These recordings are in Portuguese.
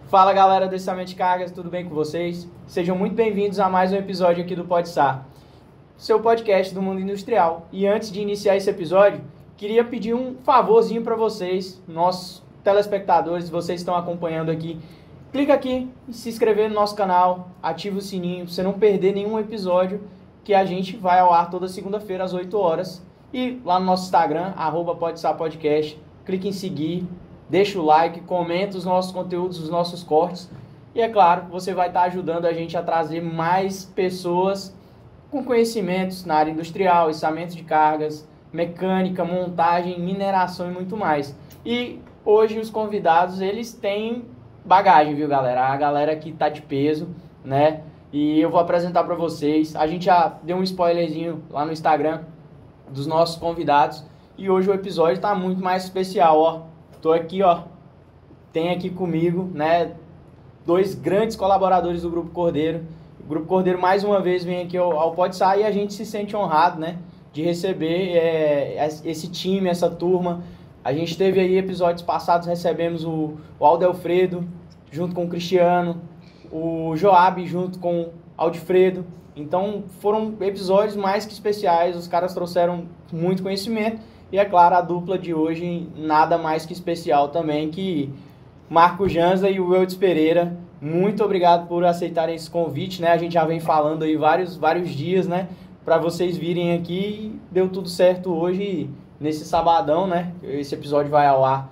Fala galera do Estamento de Cargas, tudo bem com vocês? Sejam muito bem-vindos a mais um episódio aqui do PodSar, seu podcast do mundo industrial. E antes de iniciar esse episódio, queria pedir um favorzinho para vocês, nossos telespectadores, vocês estão acompanhando aqui. Clica aqui em se inscrever no nosso canal, ativa o sininho para você não perder nenhum episódio que a gente vai ao ar toda segunda-feira às 8 horas. E lá no nosso Instagram, @PodSarPodcast, clique em seguir, deixa o like, comenta os nossos conteúdos, os nossos cortes. E é claro, você vai estar ajudando a gente a trazer mais pessoas com conhecimentos na área industrial, içamento de cargas, mecânica, montagem, mineração e muito mais. E hoje os convidados, eles têm bagagem, viu galera? A galera aqui tá de peso, né? E eu vou apresentar para vocês. A gente já deu um spoilerzinho lá no Instagram dos nossos convidados. E hoje o episódio tá muito mais especial, ó. Tô aqui, ó. Tem aqui comigo, né, dois grandes colaboradores do Grupo Cordeiro. O Grupo Cordeiro mais uma vez vem aqui ao PodSar e a gente se sente honrado, né, de receber esse time, essa turma. A gente teve aí episódios passados, recebemos o Aldelfredo junto com o Cristiano, o Joab junto com o Aldifredo. Então foram episódios mais que especiais, os caras trouxeram muito conhecimento. E é claro, a dupla de hoje nada mais que especial também, que Marco Janza e o Eudes Pereira. Muito obrigado por aceitarem esse convite, né? A gente já vem falando aí vários dias, né? Para vocês virem aqui, deu tudo certo hoje, nesse sabadão, né? Esse episódio vai ao ar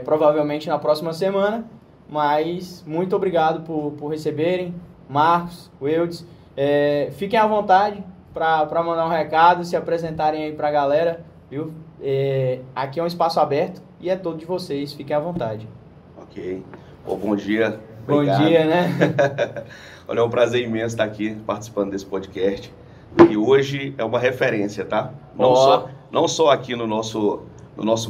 provavelmente na próxima semana. Mas muito obrigado por receberem, Marcos, o Eudes. Fiquem à vontade para mandar um recado, se apresentarem aí para a galera, viu? Aqui é um espaço aberto e é todo de vocês, fiquem à vontade. Ok. Bom dia. Obrigado. Bom dia, né? Olha, é um prazer imenso estar aqui participando desse podcast. E hoje é uma referência, tá? Não só aqui no nosso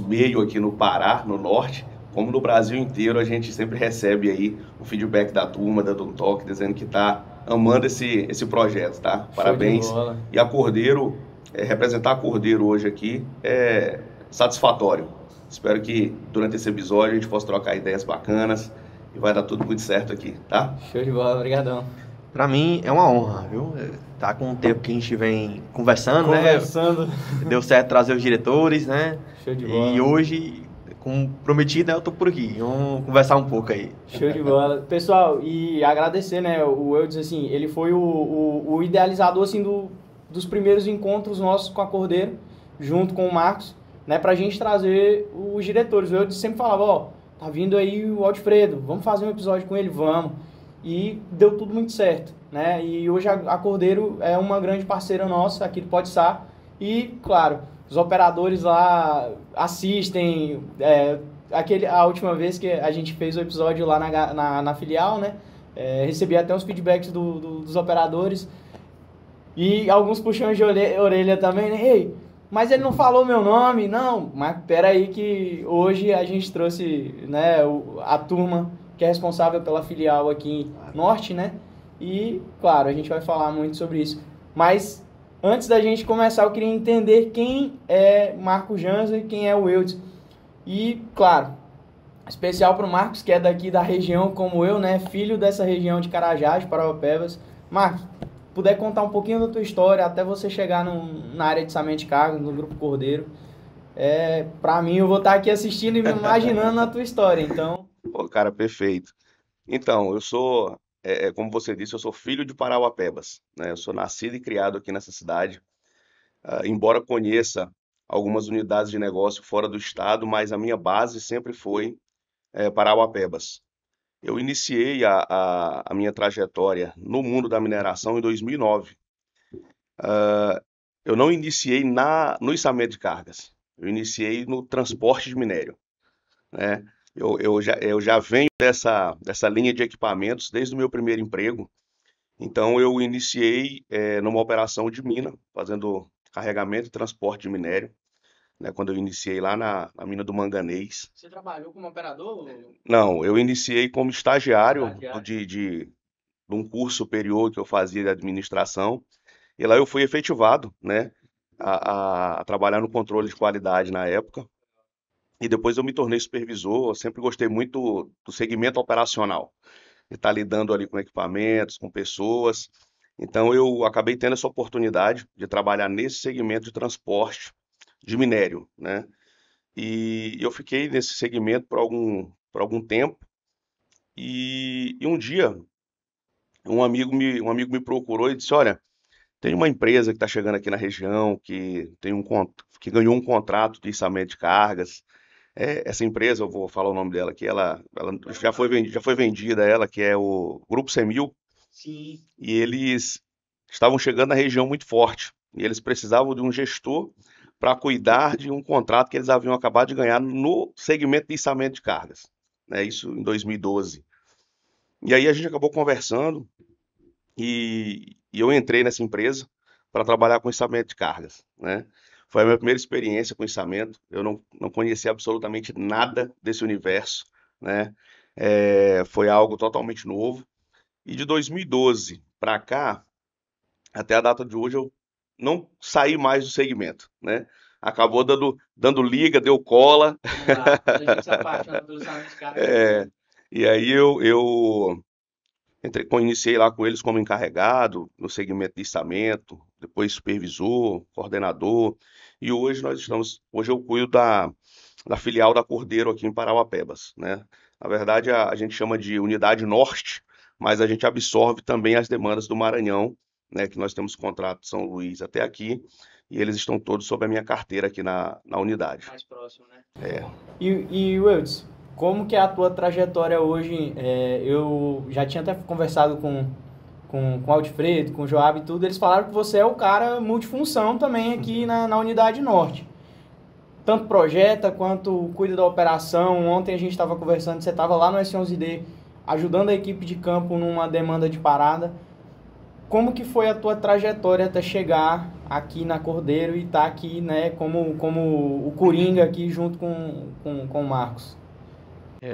meio, aqui no Pará, no norte, como no Brasil inteiro. A gente sempre recebe aí o feedback da turma, da Duntoc, dizendo que tá amando esse projeto, tá? Parabéns. E a Cordeiro, representar a Cordeiro hoje aqui é satisfatório. Espero que durante esse episódio a gente possa trocar ideias bacanas e vai dar tudo muito certo aqui, tá? Show de bola, obrigadão. Pra mim é uma honra, viu? Tá com um tempo que a gente vem conversando, né? Deu certo trazer os diretores, né? Show de bola. E hoje, como prometido, né, eu tô por aqui. Vamos conversar um pouco aí. Show de bola. Pessoal, e agradecer, né? O Eudes, assim, ele foi o idealizador, assim, dos primeiros encontros nossos com a Cordeiro, junto com o Marcos, né? Pra gente trazer os diretores. O Eudes sempre falava, ó, tá vindo aí o Aldifredo, vamos fazer um episódio com ele? Vamos. E deu tudo muito certo, né? E hoje a Cordeiro é uma grande parceira nossa aqui do PodSar. E, claro, os operadores lá assistem. A última vez que a gente fez o episódio lá na filial, né? Recebi até os feedbacks dos operadores. E alguns puxões de orelha também, né? Ei, mas ele não falou meu nome. Não, mas peraí que hoje a gente trouxe, né, a turma que é responsável pela filial aqui norte, né? E, claro, a gente vai falar muito sobre isso. Mas, antes da gente começar, eu queria entender quem é Marco Janza e quem é o Eudes. E, claro, especial para o Marcos, que é daqui da região como eu, né? Filho dessa região de Carajás, Parauapebas. Marcos, puder contar um pouquinho da tua história, até você chegar na área de içamento de cargas, no Grupo Cordeiro. Para mim, eu vou estar aqui assistindo e me imaginando na tua história, então... Pô, cara, perfeito. Então, eu sou, como você disse, eu sou filho de Parauapebas, né? Eu sou nascido e criado aqui nessa cidade. Embora conheça algumas unidades de negócio fora do estado, mas a minha base sempre foi Parauapebas. Eu iniciei a minha trajetória no mundo da mineração em 2009. Eu não iniciei no içamento de cargas, eu iniciei no transporte de minério, né? Eu já venho dessa linha de equipamentos desde o meu primeiro emprego. Então eu iniciei numa operação de mina, fazendo carregamento e transporte de minério, né, quando eu iniciei lá na mina do Manganês. Você trabalhou como operador? Não, eu iniciei como estagiário de um curso superior que eu fazia de administração. E lá eu fui efetivado, né, a trabalhar no controle de qualidade na época. e depois eu me tornei supervisor. Eu sempre gostei muito do segmento operacional, de estar lidando ali com equipamentos, com pessoas. Então eu acabei tendo essa oportunidade de trabalhar nesse segmento de transporte de minério, né? E eu fiquei nesse segmento por algum tempo. E um dia um amigo me procurou e disse: Olha, tem uma empresa que está chegando aqui na região que ganhou um contrato de içamento de cargas. Essa empresa, eu vou falar o nome dela aqui, ela já foi vendida, ela, que é o Grupo Semil, Sim. e eles estavam chegando na região muito forte. E eles precisavam de um gestor para cuidar de um contrato que eles haviam acabado de ganhar no segmento de içamento de cargas, né? Isso em 2012. E aí a gente acabou conversando e eu entrei nessa empresa para trabalhar com içamento de cargas, né? Foi a minha primeira experiência com içamento. Eu não conhecia absolutamente nada desse universo, né? Foi algo totalmente novo. E de 2012 para cá, até a data de hoje, eu não saí mais do segmento, né? Acabou dando liga, deu cola. Não dá. Quando a gente se apaixona pelo içamento de cargas, É, e aí eu iniciei lá com eles como encarregado no segmento de içamento, depois supervisor, coordenador, e hoje eu cuido da filial da Cordeiro aqui em Parauapebas, né? Na verdade, a gente chama de Unidade Norte, mas a gente absorve também as demandas do Maranhão, né? Que nós temos contrato de São Luís até aqui, e eles estão todos sob a minha carteira aqui na unidade. mais próximo, né? É. E Wilds, como que é a tua trajetória hoje? Eu já tinha até conversado com o Alfredo, com o Joab e tudo, eles falaram que você é o cara multifunção também aqui na Unidade Norte. Tanto projeta quanto cuida da operação. Ontem a gente estava conversando, você estava lá no S11D ajudando a equipe de campo numa demanda de parada. Como que foi a tua trajetória até chegar aqui na Cordeiro e estar aqui, né, como o Coringa aqui junto com o Marcos?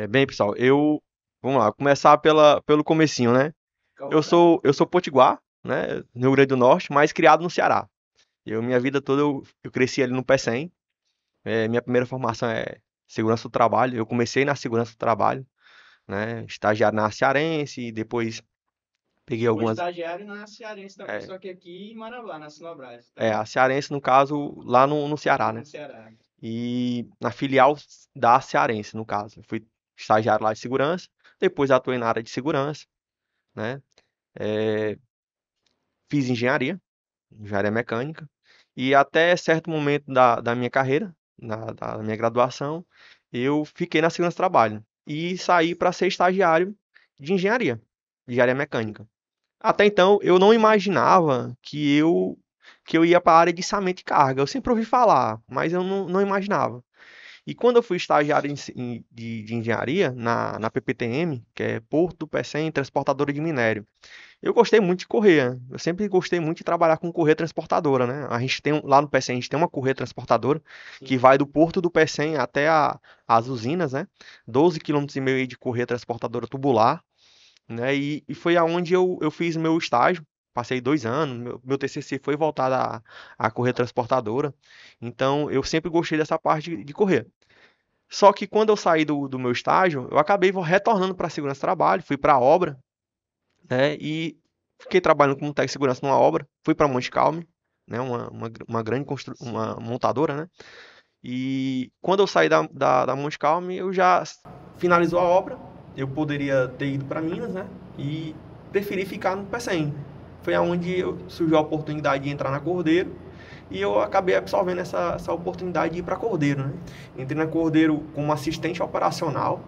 Bem, pessoal, vamos lá, começar pelo comecinho, né? Eu sou potiguar, né, no Rio Grande do Norte, mas criado no Ceará. Minha vida toda eu cresci ali no PECEM. Minha primeira formação é segurança do trabalho. Eu comecei na segurança do trabalho, né, estagiário na Cearense, e depois peguei O algumas... estagiário na Cearense também, só que aqui em Marabá, na Sinobras. A Cearense, no caso, lá no Ceará, né? No Ceará. E na filial da Cearense, no caso. Eu fui estagiário lá de segurança, depois atuei na área de segurança, né? É, Fiz engenharia mecânica, e até certo momento da minha carreira, da minha graduação, eu fiquei na segurança do trabalho e saí para ser estagiário de engenharia mecânica. Até então, eu não imaginava que eu ia para a área de içamento de carga. Eu sempre ouvi falar, mas eu não imaginava. E quando eu fui estagiário de engenharia na PPTM, que é Porto do Pecém, transportadora de minério, eu gostei muito de correr. Eu sempre gostei muito de trabalhar com correia transportadora, né? A gente tem lá no Pecém, a gente tem uma correia transportadora que vai do Porto do Pecém até as usinas, né? 12,5 km de correia transportadora tubular, né? E foi aonde eu fiz meu estágio. Passei 2 anos, meu TCC foi voltado à correia transportadora. Então, eu sempre gostei dessa parte de correr. Só que quando eu saí do meu estágio, eu acabei retornando para a segurança do trabalho, fui para a obra, né? E fiquei trabalhando como técnico de segurança numa obra. Fui para Monte Calme, né? Uma grande uma montadora, né? E quando eu saí da Monte Calme, eu já finalizou a obra. Eu poderia ter ido para Minas, né? E preferi ficar no PECEM. Foi aonde surgiu a oportunidade de entrar na Cordeiro. E eu acabei absorvendo essa oportunidade de ir para Cordeiro, né? Entrei na Cordeiro como assistente operacional,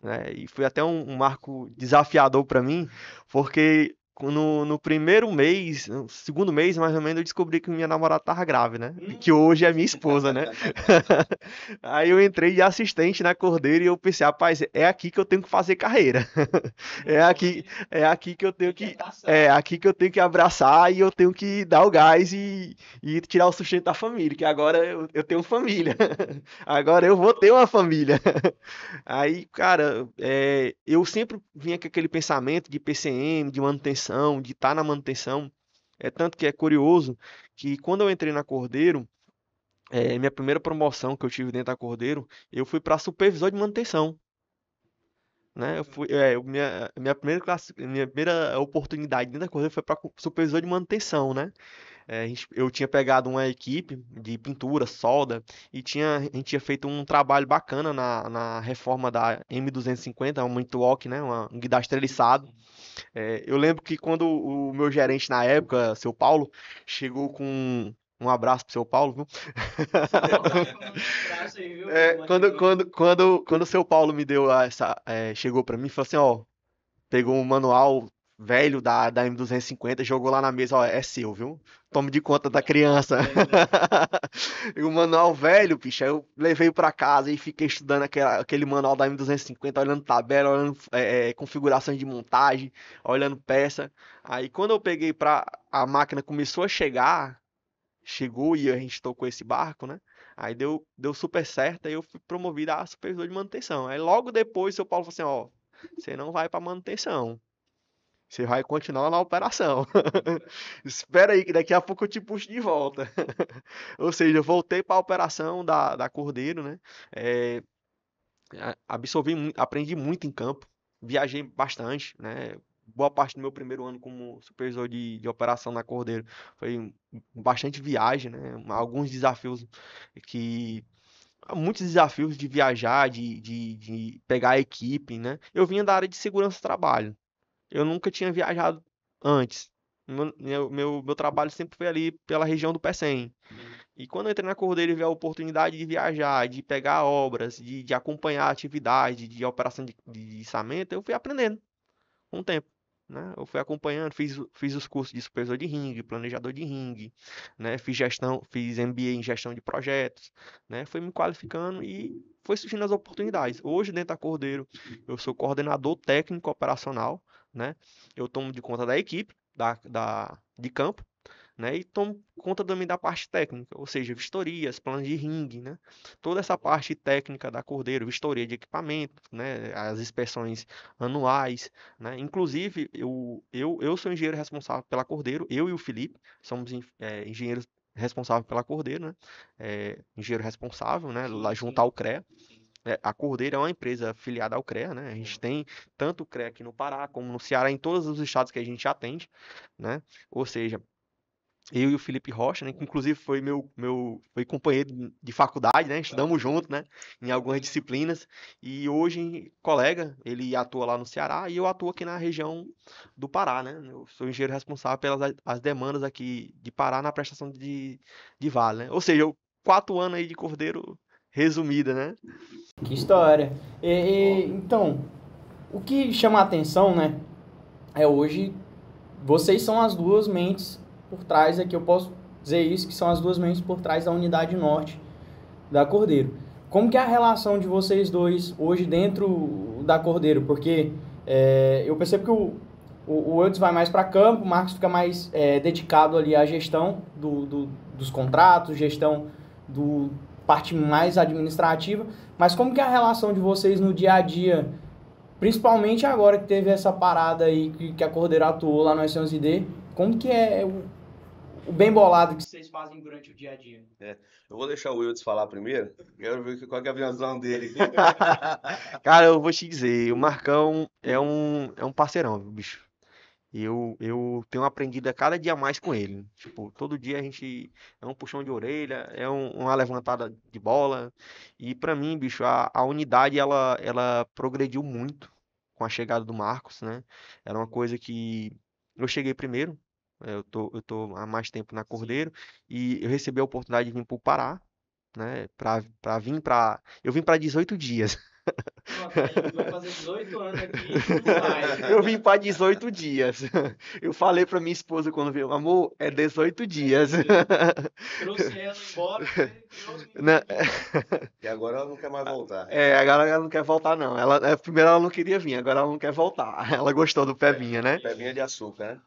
né? E foi até um marco desafiador para mim, porque no primeiro mês, no segundo mês mais ou menos, eu descobri que minha namorada estava grávida, né? Que hoje é minha esposa, né? Aí eu entrei de assistente na Cordeiro e eu pensei, rapaz, é aqui que eu tenho que fazer carreira. É aqui que eu tenho que abraçar, e eu tenho que dar o gás e tirar o sustento da família, que agora eu tenho família. Agora eu vou ter uma família. Aí, cara, eu sempre vinha com aquele pensamento de PCM, de manutenção, de estar na manutenção. Tanto que é curioso que quando eu entrei na Cordeiro, minha primeira promoção que eu tive dentro da Cordeiro, eu fui para supervisor de manutenção, né? Minha primeira oportunidade dentro da Cordeiro foi para supervisor de manutenção, né? Eu tinha pegado uma equipe de pintura, solda, e a gente tinha feito um trabalho bacana na reforma da M250, um Montwalk, né? Um guindaste treliçado. Eu lembro que quando o meu gerente na época, seu Paulo, chegou com um abraço pro seu Paulo, viu? Quando o seu Paulo me deu chegou pra mim e falou assim, ó, pegou um manual velho da M250, jogou lá na mesa, ó, é seu, viu? Tome de conta da criança. E o manual velho, bicho, aí eu levei pra casa e fiquei estudando aquele manual da M250, olhando tabela, olhando configurações de montagem, olhando peça. Aí quando eu peguei a máquina começou a chegar, chegou e a gente tocou esse barco, né? Aí deu super certo, aí eu fui promovido a supervisor de manutenção. Aí logo depois o seu Paulo falou assim, ó, você não vai pra manutenção. Você vai continuar na operação. Espera aí, que daqui a pouco eu te puxo de volta. Ou seja, eu voltei para a operação da Cordeiro, né? É, aprendi muito em campo, viajei bastante, né? Boa parte do meu primeiro ano como supervisor de operação na Cordeiro foi bastante viagem, né? Alguns desafios que muitos desafios de viajar, de pegar a equipe, né? Eu vinha da área de segurança do trabalho. Eu nunca tinha viajado antes. Meu trabalho sempre foi ali pela região do Pecém. E quando eu entrei na Cordeiro e vi a oportunidade de viajar, de pegar obras, de acompanhar a atividade, de operação de içamento, eu fui aprendendo com o tempo. Né? Eu fui acompanhando, fiz os cursos de supervisor de ringue, planejador de ringue, né? Fiz MBA em gestão de projetos, né? Fui me qualificando e foi surgindo as oportunidades. Hoje, dentro da Cordeiro, eu sou coordenador técnico operacional, né? Eu tomo de conta da equipe de campo, né? E tomo conta também da parte técnica, ou seja, vistorias, planos de ringue, né? Toda essa parte técnica da Cordeiro, vistoria de equipamento, né? As inspeções anuais, né? Inclusive, eu sou engenheiro responsável pela Cordeiro, eu e o Felipe somos engenheiros responsáveis pela Cordeiro, né? Engenheiro responsável, né? Lá junto ao CREA. A Cordeiro é uma empresa filiada ao CREA, né? A gente tem tanto o CREA aqui no Pará como no Ceará, em todos os estados que a gente atende, né? Ou seja, eu e o Felipe Rocha, né, que inclusive foi companheiro de faculdade, né, estudamos junto, né, em algumas disciplinas, e hoje colega, ele atua lá no Ceará e eu atuo aqui na região do Pará, né, eu sou engenheiro responsável pelas as demandas aqui de Pará na prestação de vale, né, ou seja, 4 anos aí de Cordeiro resumida, né. Que história. Então, o que chama a atenção, né, é hoje vocês são as duas mentes por trás, aqui eu posso dizer isso, que são as duas mentes por trás da unidade norte da Cordeiro. Como que é a relação de vocês dois hoje dentro da Cordeiro? Porque eu percebo que o Eudes vai mais para campo, o Marcos fica mais dedicado ali à gestão dos contratos, gestão do parte mais administrativa. Mas como que é a relação de vocês no dia a dia, principalmente agora que teve essa parada aí que a Cordeiro atuou lá no S11D, como que é o bem bolado que vocês fazem durante o dia a dia? Eu vou deixar o Wildes falar primeiro. Quero ver qual que é a visão dele. Cara, eu vou te dizer, o Marcão é um parceirão, bicho. Eu tenho aprendido a cada dia mais com ele. Tipo, todo dia a gente é um puxão de orelha, uma levantada de bola. E pra mim, bicho, a unidade ela progrediu muito com a chegada do Marcos, né? Era uma coisa que eu cheguei primeiro. Eu tô há mais tempo na Cordeiro e eu recebi a oportunidade de vir pro Pará, né? Eu vim pra 18 dias. Nossa, vai fazer 18 anos aqui em maio. Eu vim para 18 dias. Eu falei para minha esposa quando veio, amor, é 18 dias. Trouxe ela embora, Né? E agora ela não quer mais voltar. Agora ela não quer voltar, não. Primeiro ela não queria vir, agora ela não quer voltar. Ela gostou do Pebinha, né? Pebinha de açúcar, né?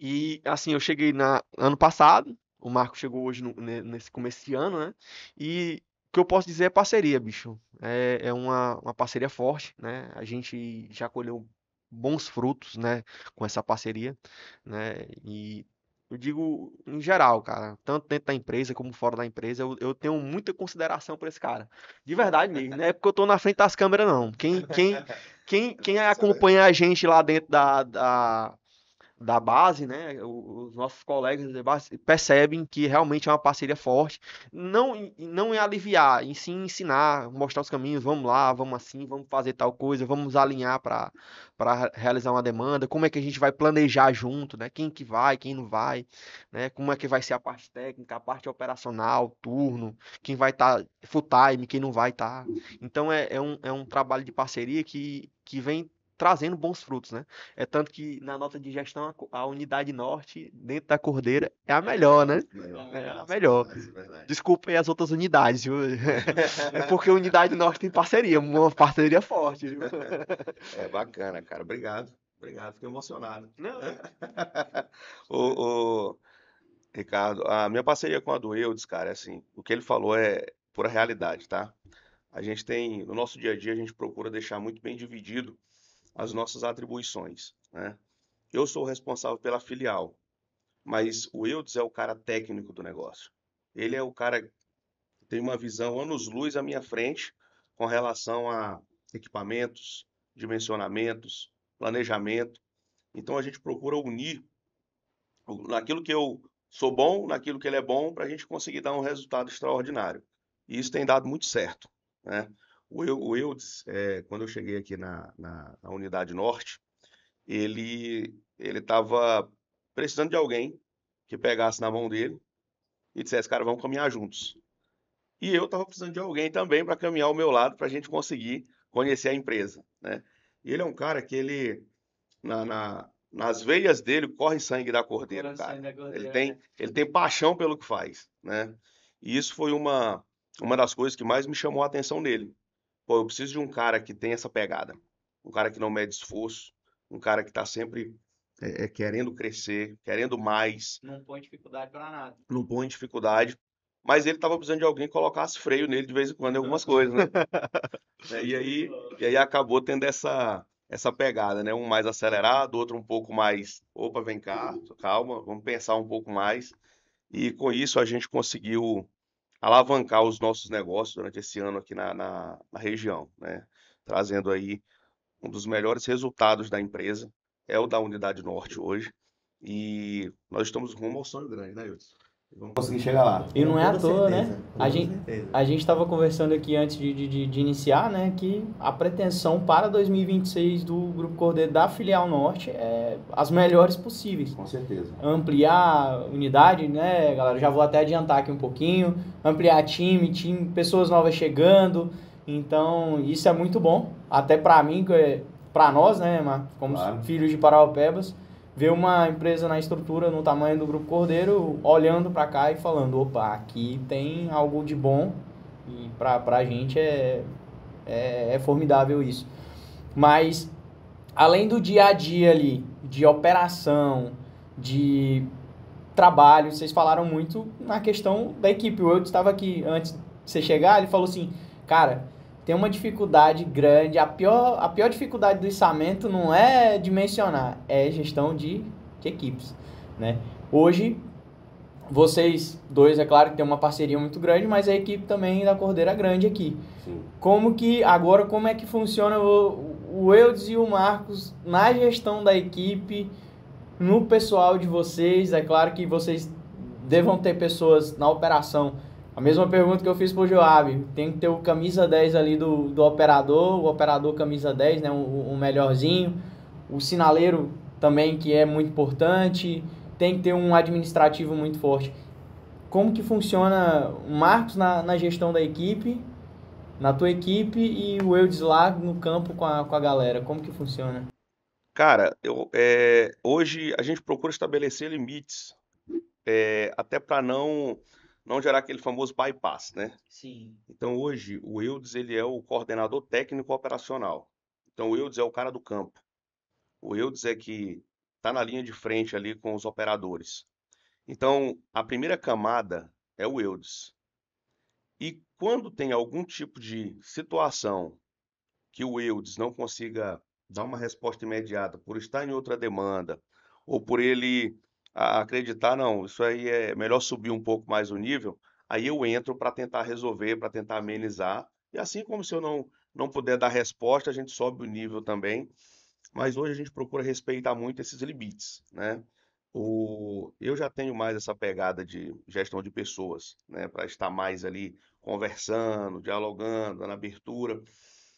E assim, eu cheguei ano passado, o Marco chegou hoje nesse começo de ano, né? E o que eu posso dizer é parceria, bicho. É uma parceria forte, né? A gente já colheu bons frutos, né, com essa parceria, né? E Eu digo em geral, cara, tanto dentro da empresa como fora da empresa, eu tenho muita consideração por esse cara. De verdade mesmo, não é porque eu tô na frente das câmeras, não. Quem acompanha a gente lá dentro da base, né? Os nossos colegas da base percebem que realmente é uma parceria forte. Não em aliviar, em sim ensinar, mostrar os caminhos. Vamos lá, vamos assim, vamos fazer tal coisa, vamos alinhar para realizar uma demanda. Como é que a gente vai planejar junto, né? Quem que vai, quem não vai, né? Como é que vai ser a parte técnica, a parte operacional, turno, quem vai estar full time, quem não vai estar. Então é um trabalho de parceria que vem trazendo bons frutos, né? É tanto que na nota de gestão a unidade norte dentro da Cordeira é a melhor, né? É a melhor. Desculpa aí as outras unidades, viu? É porque a unidade norte tem parceria, uma parceria forte, viu? É bacana, cara. Obrigado. Obrigado, fiquei emocionado. Não, Ô, Ricardo, a minha parceria com a do Eudes, cara, é assim, o que ele falou é pura realidade, tá? A gente tem, no nosso dia a dia, a gente procura deixar muito bem dividido as nossas atribuições, né? Eu sou o responsável pela filial, mas o Eudes é o cara técnico do negócio. Ele é o cara que tem uma visão anos-luz à minha frente com relação a equipamentos, dimensionamentos, planejamento. Então a gente procura unir naquilo que eu sou bom, naquilo que ele é bom, para a gente conseguir dar um resultado extraordinário. E isso tem dado muito certo, né? O Eudes, quando eu cheguei aqui na Unidade Norte, ele estava precisando de alguém que pegasse na mão dele e dissesse, cara, vamos caminhar juntos. E eu estava precisando de alguém também para caminhar ao meu lado para a gente conseguir conhecer a empresa, né? E ele é um cara que nas veias dele corre sangue da Cordeira, cara. Ele tem paixão pelo que faz, né? E isso foi uma das coisas que mais me chamou a atenção nele. Pô, eu preciso de um cara que tem essa pegada, um cara que não mede esforço, um cara que está sempre querendo crescer, querendo mais, Não põe dificuldade pra nada. não põe dificuldade. Mas ele estava precisando de alguém que colocasse freio nele de vez em quando em algumas coisas, né? E aí acabou tendo essa pegada, né? Um mais acelerado, outro um pouco mais, opa, vem cá, calma, vamos pensar um pouco mais. E com isso a gente conseguiu alavancar os nossos negócios durante esse ano aqui na região, né? Trazendo aí um dos melhores resultados da empresa, é o da Unidade Norte hoje. E nós estamos rumo ao sonho grande, né, Wilson? Vamos conseguir chegar lá. E não é à Com toa, certeza, né? com certeza. A gente estava conversando aqui antes de iniciar, né? Que a pretensão para 2026 do Grupo Cordeiro da Filial Norte é as melhores possíveis. Com certeza. Ampliar a unidade, né, galera? Já vou até adiantar aqui um pouquinho. Ampliar time, pessoas novas chegando. Então, isso é muito bom. Até para mim, para nós, né, Marcos? Como Claro. filhos de Paraupebas, ver uma empresa na estrutura, no tamanho do Grupo Cordeiro, olhando para cá e falando, opa, aqui tem algo de bom. E pra gente é formidável isso. Mas, além do dia a dia ali, de operação, de trabalho, vocês falaram muito na questão da equipe. O Eudes estava aqui antes de você chegar, ele falou assim, cara, tem uma dificuldade grande, a pior dificuldade do içamento não é dimensionar, é gestão de equipes, né? Hoje, vocês dois, é claro que tem uma parceria muito grande, mas a equipe também da Cordeira é grande aqui. Sim. Como é que funciona o Eudes e o Marcos na gestão da equipe, no pessoal de vocês? É claro que vocês devam ter pessoas na operação. A mesma pergunta que eu fiz pro Joab, tem que ter o camisa 10 ali do operador, o operador camisa 10, né, o melhorzinho, o sinaleiro também, que é muito importante, tem que ter um administrativo muito forte. Como que funciona o Marcos na gestão da equipe, na tua equipe, e o Eudes lá no campo com a galera? Como que funciona? Cara, hoje a gente procura estabelecer limites, até para não gerar aquele famoso bypass, né? Sim. Então hoje o Eudes ele é o coordenador técnico operacional. Então o Eudes é o cara do campo. O Eudes é que está na linha de frente ali com os operadores. Então a primeira camada é o Eudes. E quando tem algum tipo de situação que o Eudes não consiga dar uma resposta imediata por estar em outra demanda ou por ele a acreditar, não, isso aí é melhor subir um pouco mais o nível, aí eu entro para tentar resolver, para tentar amenizar. E assim como se eu não puder dar resposta, a gente sobe o nível também. Mas hoje a gente procura respeitar muito esses limites, né? Eu já tenho mais essa pegada de gestão de pessoas, né? Para estar mais ali conversando, dialogando, dando abertura.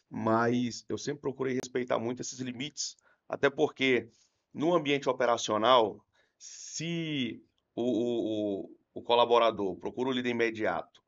Mas eu sempre procurei respeitar muito esses limites, até porque no ambiente operacional, se o colaborador procura o líder imediato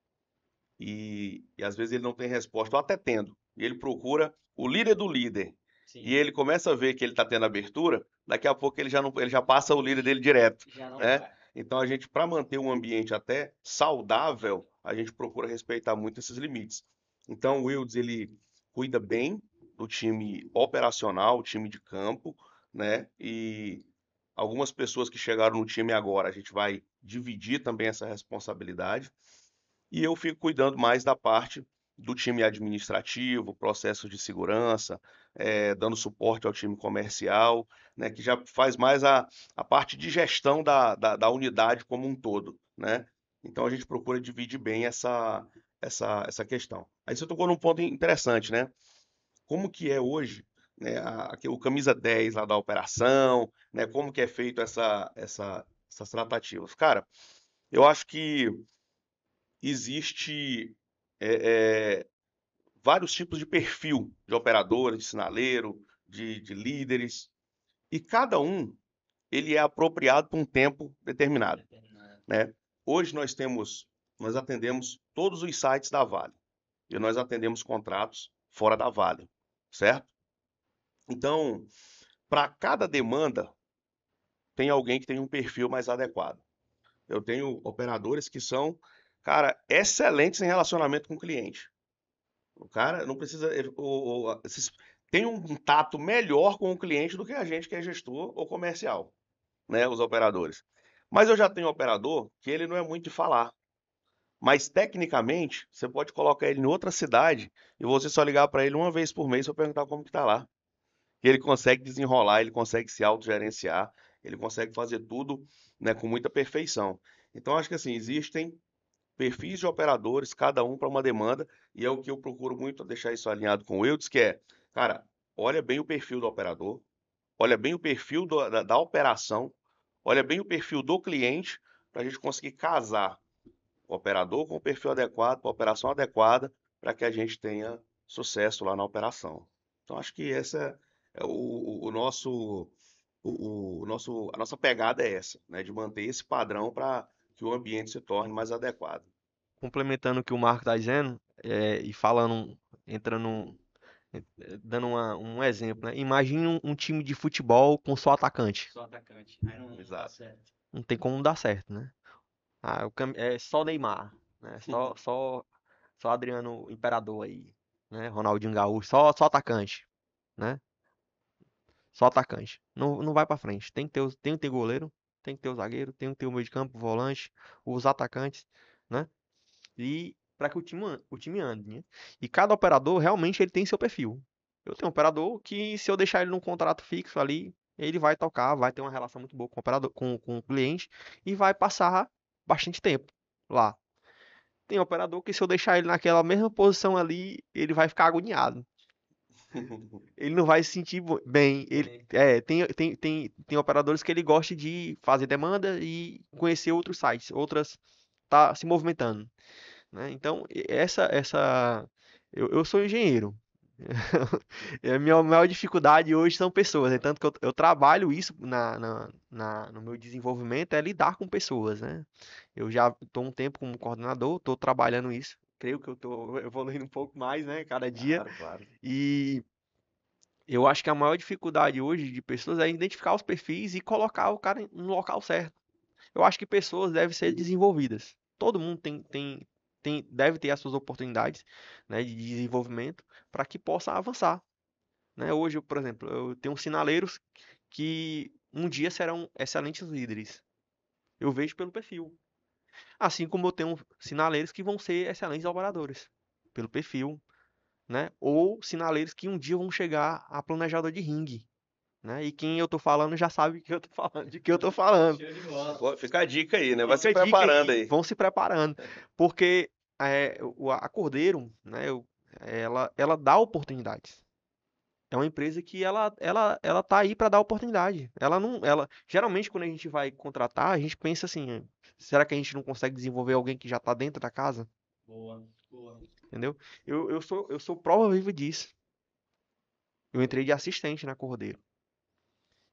e às vezes ele não tem resposta, ou até tendo, e ele procura o líder do líder, e Sim, ele começa a ver que ele está tendo abertura, daqui a pouco ele já não, ele já passa o líder dele direto, já não né? vai. Então a gente, para manter um ambiente até saudável, a gente procura respeitar muito esses limites. Então o Wilds, ele cuida bem do time operacional, o time de campo, né? E algumas pessoas que chegaram no time agora, a gente vai dividir também essa responsabilidade. E eu fico cuidando mais da parte do time administrativo, processos de segurança, dando suporte ao time comercial, né, que já faz mais a parte de gestão da unidade como um todo, né? Então a gente procura dividir bem essa questão. Aí você tocou num ponto interessante, né? Como que é hoje, né, o camisa 10 lá da operação, né? Como que é feito essas tratativas? Cara, eu acho que existe é, é, vários tipos de perfil de operadores, de sinaleiro, de líderes, e cada um ele é apropriado para um tempo determinado, Determinado. né? Hoje nós atendemos todos os sites da Vale e nós atendemos contratos fora da Vale, certo? Então, para cada demanda tem alguém que tem um perfil mais adequado. Eu tenho operadores que são, cara, excelentes em relacionamento com o cliente. O cara não precisa. Tem um tato melhor com o cliente do que a gente que é gestor ou comercial, né? Os operadores. Mas eu já tenho um operador que ele não é muito de falar. Mas tecnicamente, você pode colocar ele em outra cidade e você só ligar para ele uma vez por mês para perguntar como que tá lá. Que ele consegue desenrolar, ele consegue se autogerenciar, ele consegue fazer tudo, né, com muita perfeição. Então, acho que assim, existem perfis de operadores, cada um para uma demanda, e é o que eu procuro muito deixar isso alinhado com o Wilds, que é, cara, olha bem o perfil do operador, olha bem o perfil da operação, olha bem o perfil do cliente, para a gente conseguir casar o operador com o perfil adequado, com a operação adequada, para que a gente tenha sucesso lá na operação. Então, acho que essa é o nosso, a nossa pegada é essa, né, de manter esse padrão para que o ambiente se torne mais adequado. Complementando o que o Marco está dizendo, e falando, entrando, dando um exemplo, né? Imagine um time de futebol com só atacante. Só atacante. Aí não dá Exato. certo. Não tem como dar certo, né? É só Neymar, né? Só Adriano Imperador aí, né? Ronaldinho Gaúcho, só atacante, né? Só atacante. Não vai pra frente. Tem que ter goleiro, tem que ter o zagueiro, tem que ter o meio de campo, o volante, os atacantes, né? E para que o time ande, né? E cada operador realmente ele tem seu perfil. Eu tenho um operador que se eu deixar ele num contrato fixo ali, ele vai tocar, vai ter uma relação muito boa com o operador, com o cliente e vai passar bastante tempo lá. Tem operador que se eu deixar ele naquela mesma posição ali, ele vai ficar agoniado. Ele não vai se sentir bem. Bem, Tem operadores que ele gosta de fazer demanda e conhecer outros sites, outras tá se movimentando, né? Então, eu sou engenheiro. A minha maior dificuldade hoje são pessoas, né? Tanto que eu trabalho isso no meu desenvolvimento, é lidar com pessoas, né? Eu já estou um tempo como coordenador, estou trabalhando isso. Creio que eu estou evoluindo um pouco mais, né? Cada dia. Claro, claro. E eu acho que a maior dificuldade hoje de pessoas é identificar os perfis e colocar o cara no local certo. Eu acho que pessoas devem ser desenvolvidas. Todo mundo deve ter as suas oportunidades, né, de desenvolvimento para que possa avançar, né? Hoje, por exemplo, eu tenho sinaleiros que um dia serão excelentes líderes. Eu vejo pelo perfil. Assim como eu tenho sinaleiros que vão ser excelentes operadores, pelo perfil, né? Ou sinaleiros que um dia vão chegar a planejador de ringue, né? E quem eu tô falando já sabe que eu tô falando, de que eu tô falando. Show de bola. Pô, fica a dica aí, né? Vai se Fica a dica preparando aí. Vão se preparando, porque a Cordeiro, né, ela dá oportunidades. É uma empresa que ela tá aí para dar oportunidade. Ela não, geralmente quando a gente vai contratar, a gente pensa assim, será que a gente não consegue desenvolver alguém que já tá dentro da casa? Boa, boa. Entendeu? Eu sou prova viva disso. Eu entrei de assistente na Cordeiro.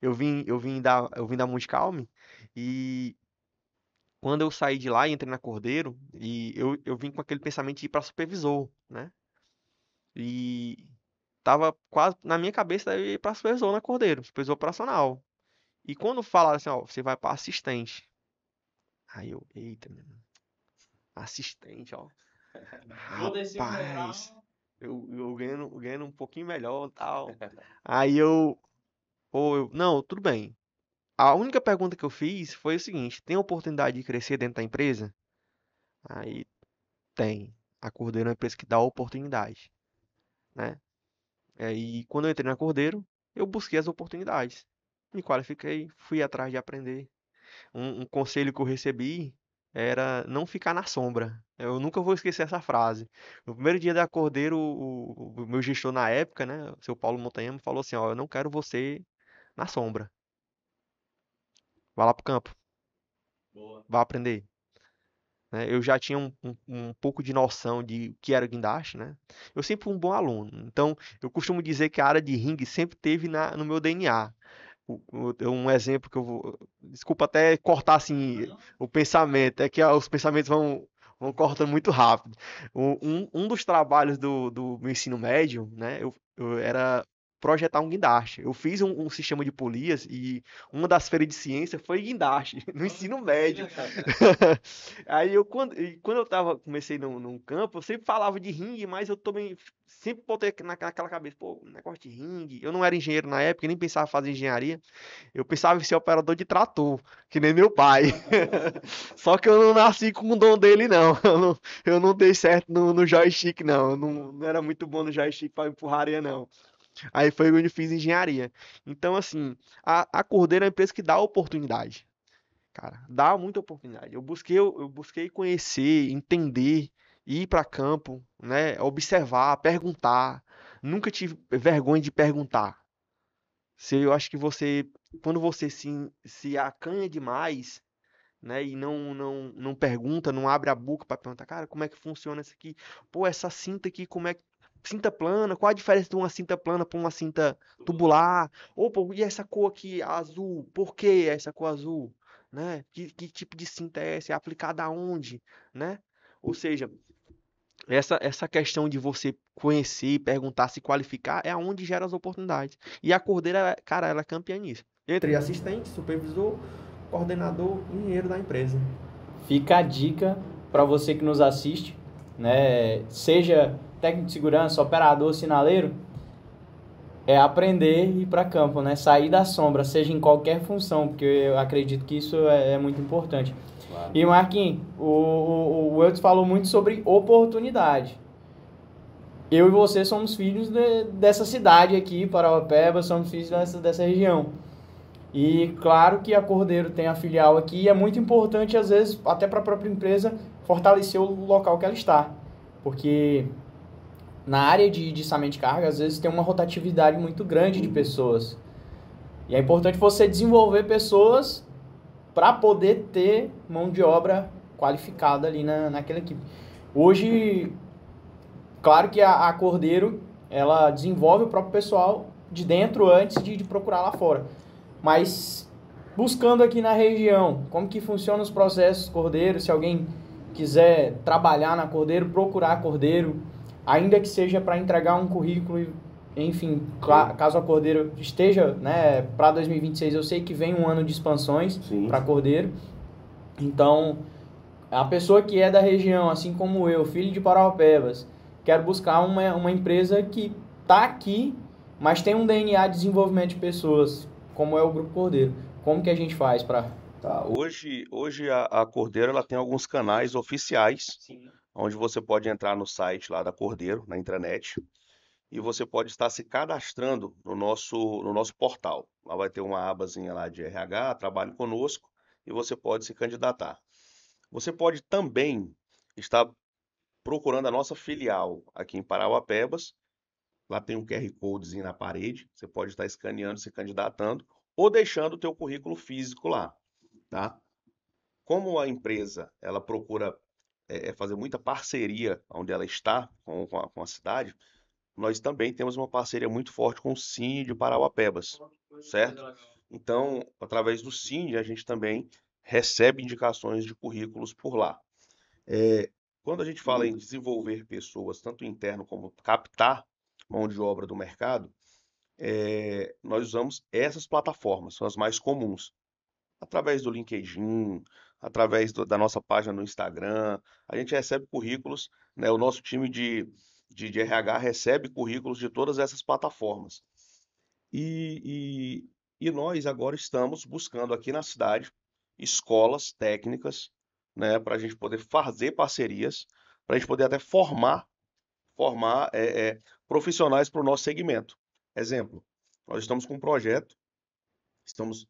Eu vim da Multicalme e quando eu saí de lá e entrei na Cordeiro, e eu vim com aquele pensamento de ir para supervisor, né? E tava quase na minha cabeça eu ir para supervisor na Cordeiro, supervisor operacional. E quando falaram assim, ó, você vai para assistente. Aí eu, eita, meu irmão, assistente, ó. Vou descer um degrau. Rapaz, eu ganhando um pouquinho melhor e tal. Aí não, tudo bem. A única pergunta que eu fiz foi o seguinte: tem oportunidade de crescer dentro da empresa? Aí tem. A Cordeiro é uma empresa que dá oportunidade, né? E quando eu entrei na Cordeiro, eu busquei as oportunidades. Me qualifiquei, fui atrás de aprender. Um conselho que eu recebi era não ficar na sombra. Eu nunca vou esquecer essa frase. No primeiro dia da Cordeiro, o meu gestor na época, né, o seu Paulo Montanhama, falou assim: ó, eu não quero você na sombra. Vá lá pro campo, Boa. vá aprender. Né? Eu já tinha um pouco de noção de o que era guindaste, né? Eu sempre fui um bom aluno. Então, eu costumo dizer que a área de ringue sempre teve no meu DNA. Um exemplo que eu vou. Desculpa até cortar assim o pensamento, é que os pensamentos vão cortando muito rápido. Um dos trabalhos do meu ensino médio, né? Eu era projetar um guindaste. Eu fiz um sistema de polias e uma das feiras de ciência foi guindaste, no ensino médio. Aí quando eu comecei num campo, eu sempre falava de ringue, mas eu também sempre botei naquela cabeça, pô, negócio de ringue. Eu não era engenheiro na época, nem pensava em fazer engenharia. Eu pensava em ser operador de trator, que nem meu pai. Só que eu não nasci com o dom dele, não. Eu não dei certo no joystick, não. Eu não era muito bom no joystick para empurraria, não. Aí foi onde eu fiz engenharia. Então, assim, a Cordeiro é uma empresa que dá oportunidade. Cara, dá muita oportunidade. Eu busquei conhecer, entender, ir para campo, né? Observar, perguntar. Nunca tive vergonha de perguntar. Eu acho que quando você se acanha demais, né? E não pergunta, não abre a boca para perguntar, cara, como é que funciona isso aqui? Pô, essa cinta aqui, como é que. Cinta plana, qual a diferença de uma cinta plana para uma cinta tubular? Ou, pô, e essa cor aqui, azul, por que essa cor azul? Né? Que tipo de cinta é essa? É aplicada aonde? Né? Ou seja, essa questão de você conhecer, perguntar, se qualificar, é aonde gera as oportunidades. E a Cordeira, cara, ela é campeã nisso. Entre assistente, supervisor, coordenador, engenheiro da empresa. Fica a dica para você que nos assiste, né? Seja técnico de segurança, operador, sinaleiro, é aprender e ir para campo, né? Sair da sombra, seja em qualquer função, porque eu acredito que isso é muito importante. Claro. E Marquinhos, o Eudes falou muito sobre oportunidade. Eu e você somos filhos dessa cidade aqui, Parauapebas, somos filhos dessa região. E claro que a Cordeiro tem a filial aqui e é muito importante, às vezes, até para a própria empresa, fortalecer o local que ela está. Porque na área de içamento de carga, às vezes tem uma rotatividade muito grande de pessoas. E é importante você desenvolver pessoas para poder ter mão de obra qualificada ali naquela equipe. Hoje, claro que a Cordeiro, ela desenvolve o próprio pessoal de dentro antes de procurar lá fora. Mas buscando aqui na região, como que funcionam os processos Cordeiro, se alguém quiser trabalhar na Cordeiro, procurar a Cordeiro, ainda que seja para entregar um currículo, enfim, caso a Cordeiro esteja, né, para 2026, eu sei que vem um ano de expansões para a Cordeiro. Então, a pessoa que é da região, assim como eu, filho de Parauapebas, quero buscar uma empresa que está aqui, mas tem um DNA de desenvolvimento de pessoas, como é o Grupo Cordeiro. Como que a gente faz para... Tá, hoje a Cordeiro ela tem alguns canais oficiais, onde você pode entrar no site lá da Cordeiro, na intranet, e você pode estar se cadastrando no nosso portal. Lá vai ter uma abazinha lá de RH, Trabalhe Conosco, e você pode se candidatar. Você pode também estar procurando a nossa filial aqui em Parauapebas. Lá tem um QR Codezinho na parede, você pode estar escaneando, se candidatando, ou deixando o teu currículo físico lá, tá? Como a empresa, ela procura fazer muita parceria onde ela está com a cidade, nós também temos uma parceria muito forte com o Cine de Parauapebas, certo? Então, através do Cine, a gente também recebe indicações de currículos por lá. Quando a gente fala em desenvolver pessoas, tanto interno como captar mão de obra do mercado, nós usamos essas plataformas, são as mais comuns. Através do LinkedIn, através da nossa página no Instagram, a gente recebe currículos, né? O nosso time de RH recebe currículos de todas essas plataformas. E nós agora estamos buscando aqui na cidade escolas técnicas, né? Para a gente poder fazer parcerias, para a gente poder até formar profissionais para o nosso segmento. Exemplo, nós estamos com um projeto, estamos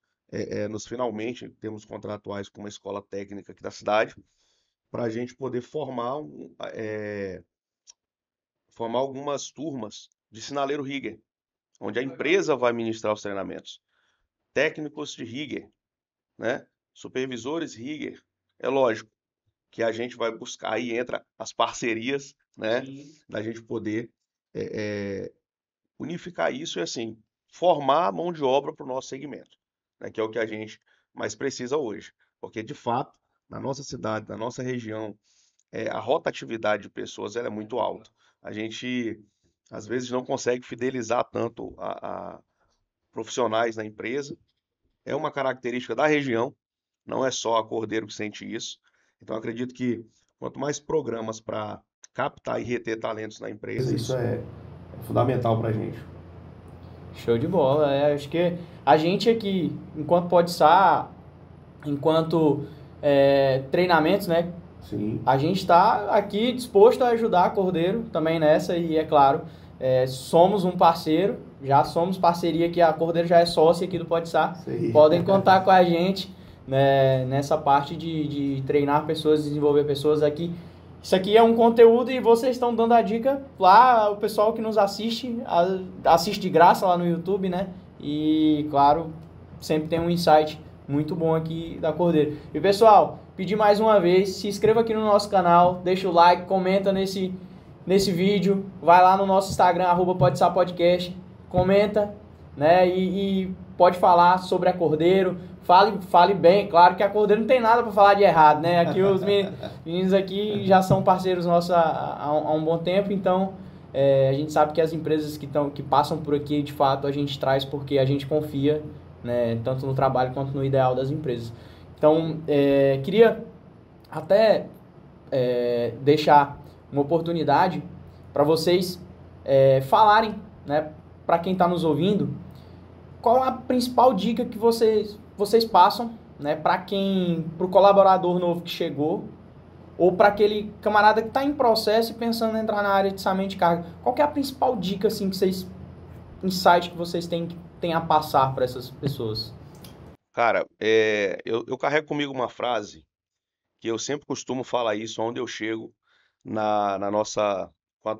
nos finalmente, temos contratuais com uma escola técnica aqui da cidade, para a gente poder formar algumas turmas de sinaleiro rigger, onde a empresa vai ministrar os treinamentos. Técnicos de rigger, né? Supervisores rigger. É lógico que a gente vai buscar, aí entra as parcerias, né? Da gente poder unificar isso e assim, formar a mão de obra para o nosso segmento, né? Que é o que a gente mais precisa hoje. Porque, de fato, na nossa cidade, na nossa região, a rotatividade de pessoas ela é muito alta. A gente, às vezes, não consegue fidelizar tanto a profissionais na empresa. É uma característica da região, não é só a Cordeiro que sente isso. Então, acredito que quanto mais programas para captar e reter talentos na empresa, isso é fundamental para a gente. Show de bola. Acho que a gente aqui, enquanto PodSar, enquanto treinamentos, né? Sim. A gente está aqui disposto a ajudar a Cordeiro também nessa e, é claro, somos um parceiro, já somos parceria aqui, a Cordeiro já é sócia aqui do PodSar. Podem contar com a gente, né, nessa parte de treinar pessoas, desenvolver pessoas aqui. Isso aqui é um conteúdo e vocês estão dando a dica lá, o pessoal que nos assiste de graça lá no YouTube, né? E, claro, sempre tem um insight muito bom aqui da Cordeiro. E, pessoal, pedir mais uma vez, se inscreva aqui no nosso canal, deixa o like, comenta nesse vídeo, vai lá no nosso Instagram, @PodSarPodcast, comenta, né? E pode falar sobre a Cordeiro. Fale bem, claro que a Cordeiro não tem nada para falar de errado, né? Aqui os meninos aqui já são parceiros nossos há um bom tempo, então a gente sabe que as empresas que passam por aqui, de fato, a gente traz porque a gente confia, né, tanto no trabalho quanto no ideal das empresas. Então, queria até deixar uma oportunidade para vocês falarem, né, para quem está nos ouvindo, qual a principal dica que vocês passam, né, para o colaborador novo que chegou, ou para aquele camarada que está em processo e pensando em entrar na área de içamento de carga. Qual que é a principal dica, assim, insight que vocês têm a passar para essas pessoas? Cara, eu carrego comigo uma frase que eu sempre costumo falar isso onde eu chego com a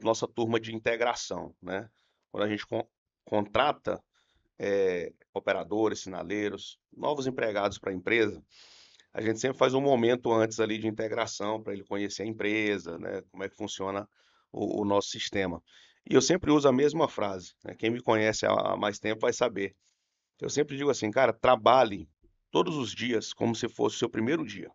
nossa turma de integração, né? Quando a gente contrata operadores, sinaleiros, novos empregados para a empresa, a gente sempre faz um momento antes ali de integração para ele conhecer a empresa, né? Como é que funciona o nosso sistema. E eu sempre uso a mesma frase, né? Quem me conhece há mais tempo vai saber. Eu sempre digo assim, cara, trabalhe todos os dias como se fosse o seu primeiro dia.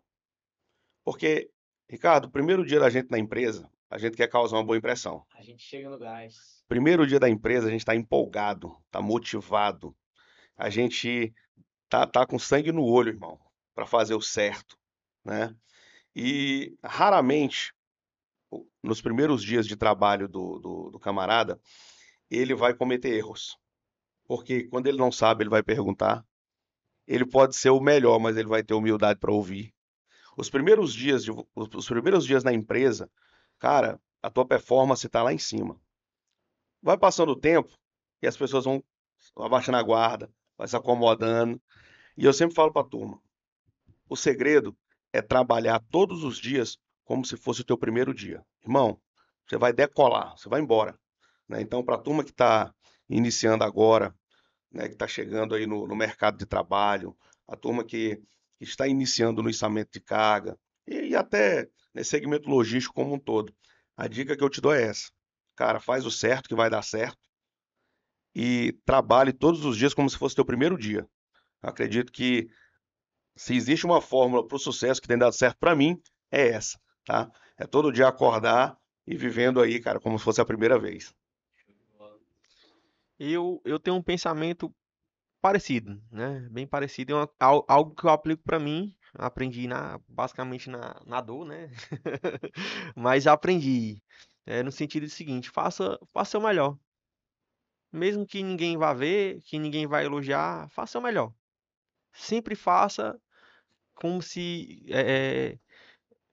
Porque, Ricardo, o primeiro dia da gente na empresa, a gente quer causar uma boa impressão. A gente chega no gás. Primeiro dia da empresa, a gente está empolgado, está motivado. A gente tá com sangue no olho, irmão, para fazer o certo, né? E raramente, nos primeiros dias de trabalho do camarada, ele vai cometer erros. Porque quando ele não sabe, ele vai perguntar. Ele pode ser o melhor, mas ele vai ter humildade para ouvir. Os primeiros dias na empresa, cara, a tua performance está lá em cima. vai passando o tempo e as pessoas vão abaixando a guarda, vai se acomodando. E eu sempre falo para a turma, o segredo é trabalhar todos os dias como se fosse o teu primeiro dia. Irmão, você vai decolar, você vai embora, né? Então, para a turma que está iniciando agora, né, que está chegando aí no mercado de trabalho, a turma que está iniciando no içamento de carga e até nesse segmento logístico como um todo. A dica que eu te dou é essa. Cara, faz o certo que vai dar certo e trabalhe todos os dias como se fosse teu primeiro dia. Acredito que se existe uma fórmula para o sucesso que tem dado certo para mim, é essa, tá? É todo dia acordar e vivendo aí, cara, como se fosse a primeira vez. Eu tenho um pensamento parecido, né? Bem parecido. É algo que eu aplico pra mim. Aprendi basicamente na dor, né? Mas aprendi. No sentido seguinte, faça o melhor. Mesmo que ninguém vá ver, que ninguém vai elogiar, faça o melhor. Sempre faça como se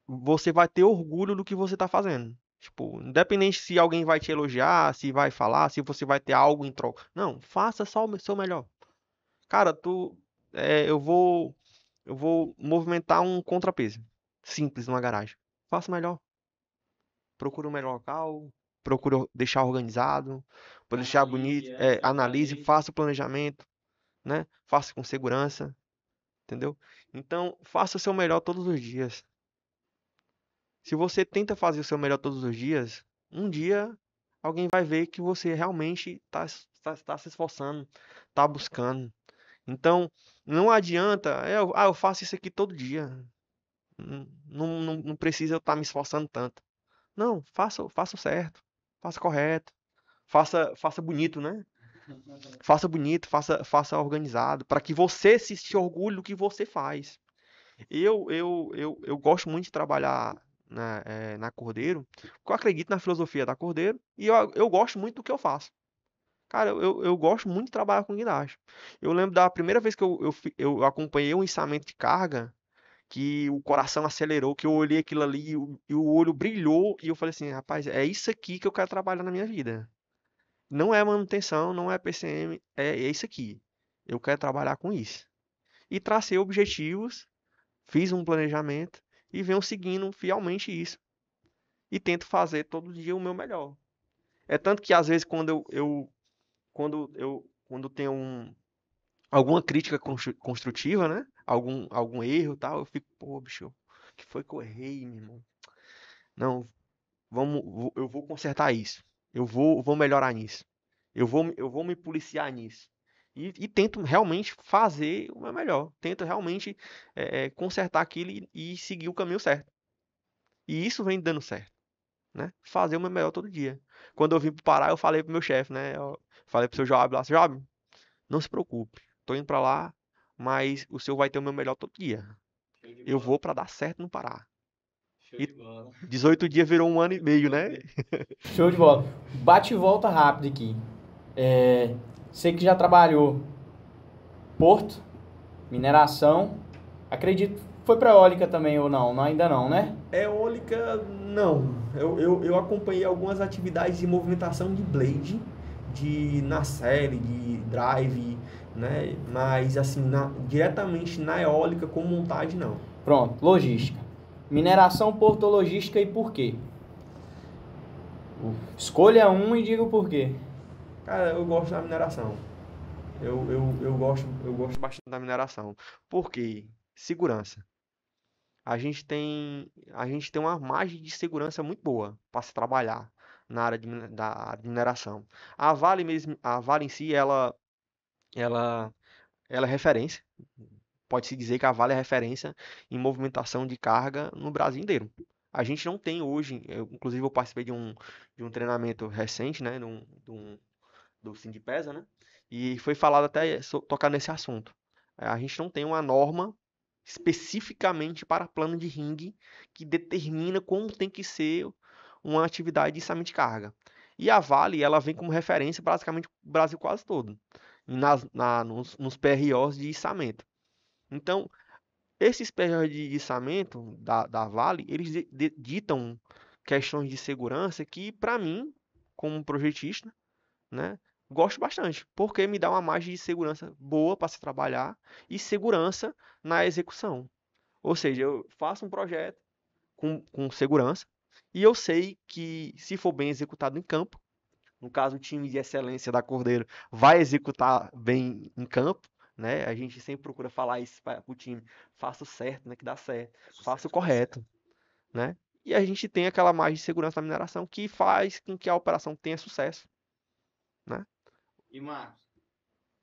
você vai ter orgulho do que você está fazendo. Tipo, independente se alguém vai te elogiar, se vai falar, se você vai ter algo em troca. Não, faça só o seu melhor. Cara, eu vou movimentar um contrapeso simples numa garagem. Faça melhor. Procure um melhor local, procure deixar organizado, para deixar bonito, analise, faça o planejamento, né? Faça com segurança, entendeu? Então, faça o seu melhor todos os dias. Se você tenta fazer o seu melhor todos os dias, um dia alguém vai ver que você realmente está se esforçando, está buscando. Então, não adianta, eu faço isso aqui todo dia. Não precisa eu estar me esforçando tanto. Não, faça o certo, faça correto, faça bonito, né? Faça bonito, faça organizado, para que você se orgulhe do que você faz. Eu gosto muito de trabalhar na Cordeiro, porque eu acredito na filosofia da Cordeiro e eu gosto muito do que eu faço. Cara, eu gosto muito de trabalhar com guindaste. Eu lembro da primeira vez que eu acompanhei um içamento de carga, que o coração acelerou, que eu olhei aquilo ali e o olho brilhou e eu falei assim, rapaz, é isso aqui que eu quero trabalhar na minha vida. Não é manutenção, não é PCM, é isso aqui. Eu quero trabalhar com isso. E tracei objetivos, fiz um planejamento e venho seguindo fielmente isso. E tento fazer todo dia o meu melhor. É tanto que às vezes quando tenho alguma crítica construtiva, né? Algum erro e tal, eu fico, pô, bicho, o que foi que eu errei, meu irmão? Não, eu vou consertar isso. Eu vou melhorar nisso. Eu vou me policiar nisso. E tento realmente fazer o meu melhor. Tento realmente consertar aquilo e seguir o caminho certo. E isso vem dando certo, né? Fazer o meu melhor todo dia. Quando eu vim pro Pará, eu falei pro meu chefe, né? Eu falei pro seu Joab lá, seu Joab, não se preocupe. Tô indo pra lá, mas o senhor vai ter o meu melhor todo dia. Eu vou pra dar certo no Pará. E 18 dias virou um ano e meio, né? Show de bola. Bate e volta rápido aqui. Sei que já trabalhou porto, mineração. Acredito que foi para eólica também ou não? Ainda não, né? Eólica, não. Eu acompanhei algumas atividades de movimentação de blade, de nacelle, de drive, né? Mas assim, diretamente na eólica com montagem, não. Pronto, logística. Mineração, porto, logística e por quê? Escolha um e diga o porquê. Cara, eu gosto da mineração. Eu gosto Bastante da mineração. Por quê? Segurança. A gente tem uma margem de segurança muito boa para se trabalhar na área da mineração. A Vale em si, ela é referência. Pode-se dizer que a Vale é referência em movimentação de carga no Brasil inteiro. A gente não tem hoje, inclusive eu participei de um treinamento recente, né, do Sindipesa, né, e foi falado até tocar nesse assunto. A gente não tem uma norma especificamente para plano de ringue que determina como tem que ser uma atividade de içamento de carga. E a Vale, ela vem como referência basicamente o Brasil quase todo, nos PROs de içamento. Então, esses PROs de içamento da Vale, eles ditam questões de segurança que, para mim, como projetista, né? Gosto bastante, porque me dá uma margem de segurança boa para se trabalhar e segurança na execução. Ou seja, eu faço um projeto com segurança e eu sei que, se for bem executado em campo, no caso, o time de excelência da Cordeiro vai executar bem em campo, né? A gente sempre procura falar isso para o time, faça o certo, né? Que dá certo, faça o correto, né? E a gente tem aquela margem de segurança na mineração que faz com que a operação tenha sucesso, né? E Marcos,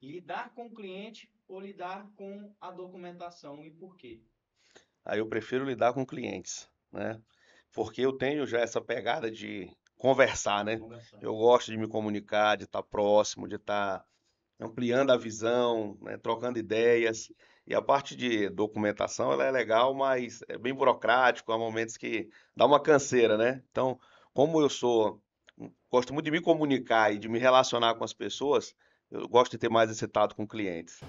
lidar com o cliente ou lidar com a documentação e por quê? Aí eu prefiro lidar com clientes, né? Porque eu tenho já essa pegada de conversar, né? Eu gosto de me comunicar, de estar próximo, de estar ampliando a visão, né? Trocando ideias. E a parte de documentação, ela é legal, mas é bem burocrático, há momentos que dá uma canseira, né? Então, como eu gosto muito de me comunicar e de me relacionar com as pessoas, eu gosto de ter mais esse tato com clientes.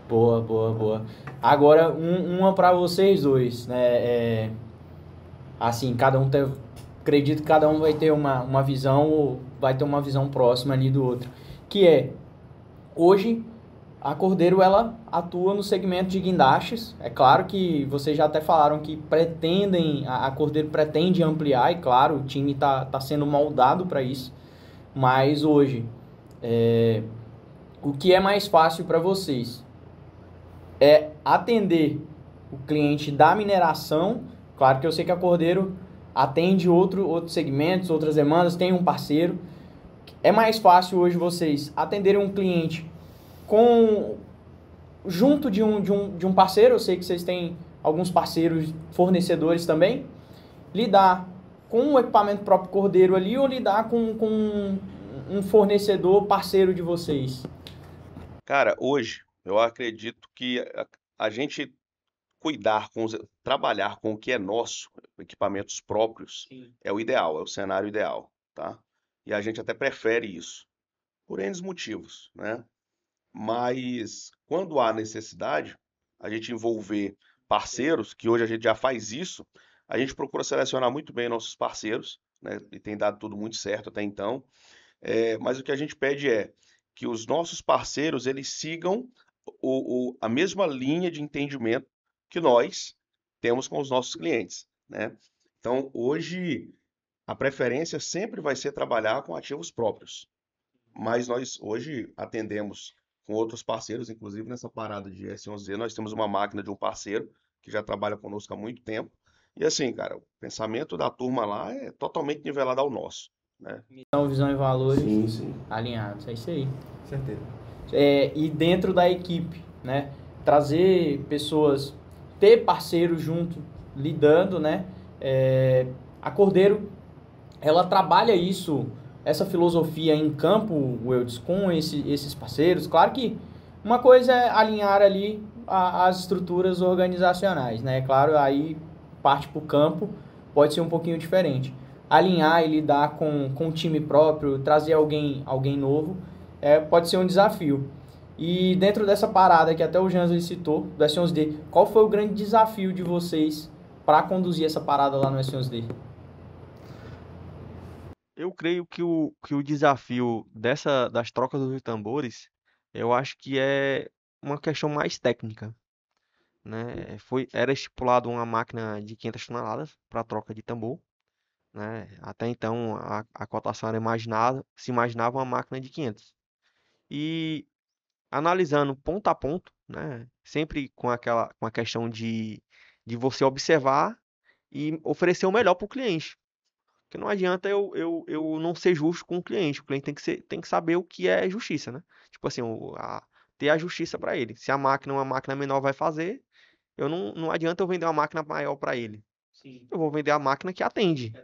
Boa, boa, boa. Agora, uma para vocês dois, né? Assim, acredito que cada um vai ter uma visão, vai ter uma visão próxima ali do outro. Que é, hoje, a Cordeiro, ela atua no segmento de guindastes. É claro que vocês já até falaram que a Cordeiro pretende ampliar, e claro, o time tá sendo moldado para isso. Mas hoje, o que é mais fácil para vocês? É atender o cliente da mineração. Claro que eu sei que a Cordeiro atende outros segmentos, outras demandas, tem um parceiro. É mais fácil hoje vocês atenderem um cliente junto de um parceiro. Eu sei que vocês têm alguns parceiros fornecedores também. Lidar com o equipamento próprio Cordeiro ali ou lidar com um fornecedor parceiro de vocês? Cara, hoje eu acredito que a gente trabalhar com o que é nosso, equipamentos próprios, Sim. é o ideal, é o cenário ideal, tá? E a gente até prefere isso, por N motivos, né? Mas quando há necessidade, a gente envolver parceiros, que hoje a gente já faz isso, a gente procura selecionar muito bem nossos parceiros, né? E tem dado tudo muito certo até então. Mas o que a gente pede é que os nossos parceiros eles sigam a mesma linha de entendimento que nós temos com os nossos clientes, né? Então, hoje, a preferência sempre vai ser trabalhar com ativos próprios, mas nós hoje atendemos com outros parceiros, inclusive nessa parada de S11Z, nós temos uma máquina de um parceiro que já trabalha conosco há muito tempo. E assim, cara, o pensamento da turma lá é totalmente nivelado ao nosso, né? Então, visão e valores Sim. alinhados, é isso aí. Certeza. E dentro da equipe, né? Trazer pessoas, ter parceiros junto, lidando, né? A Cordeiro, ela trabalha essa filosofia em campo, Welds, com esses parceiros. Claro que uma coisa é alinhar ali as estruturas organizacionais, né? Claro, aí parte para o campo pode ser um pouquinho diferente. Alinhar e lidar com o time próprio, trazer alguém novo, pode ser um desafio. E dentro dessa parada que até o Jansen citou, do S11D, qual foi o grande desafio de vocês para conduzir essa parada lá no S11D? Eu creio que o desafio das trocas dos tambores, eu acho que é uma questão mais técnica, né? Era estipulado uma máquina de 500 toneladas para troca de tambor, né? Até então a cotação era se imaginava uma máquina de 500. E analisando ponto a ponto, né? Sempre com a questão de você observar e oferecer o melhor para o cliente. Porque não adianta eu não ser justo com o cliente. O cliente tem que saber o que é justiça, né? Tipo assim, ter a justiça para ele. Se uma máquina menor vai fazer, não adianta eu vender uma máquina maior para ele. Sim. Eu vou vender a máquina que atende.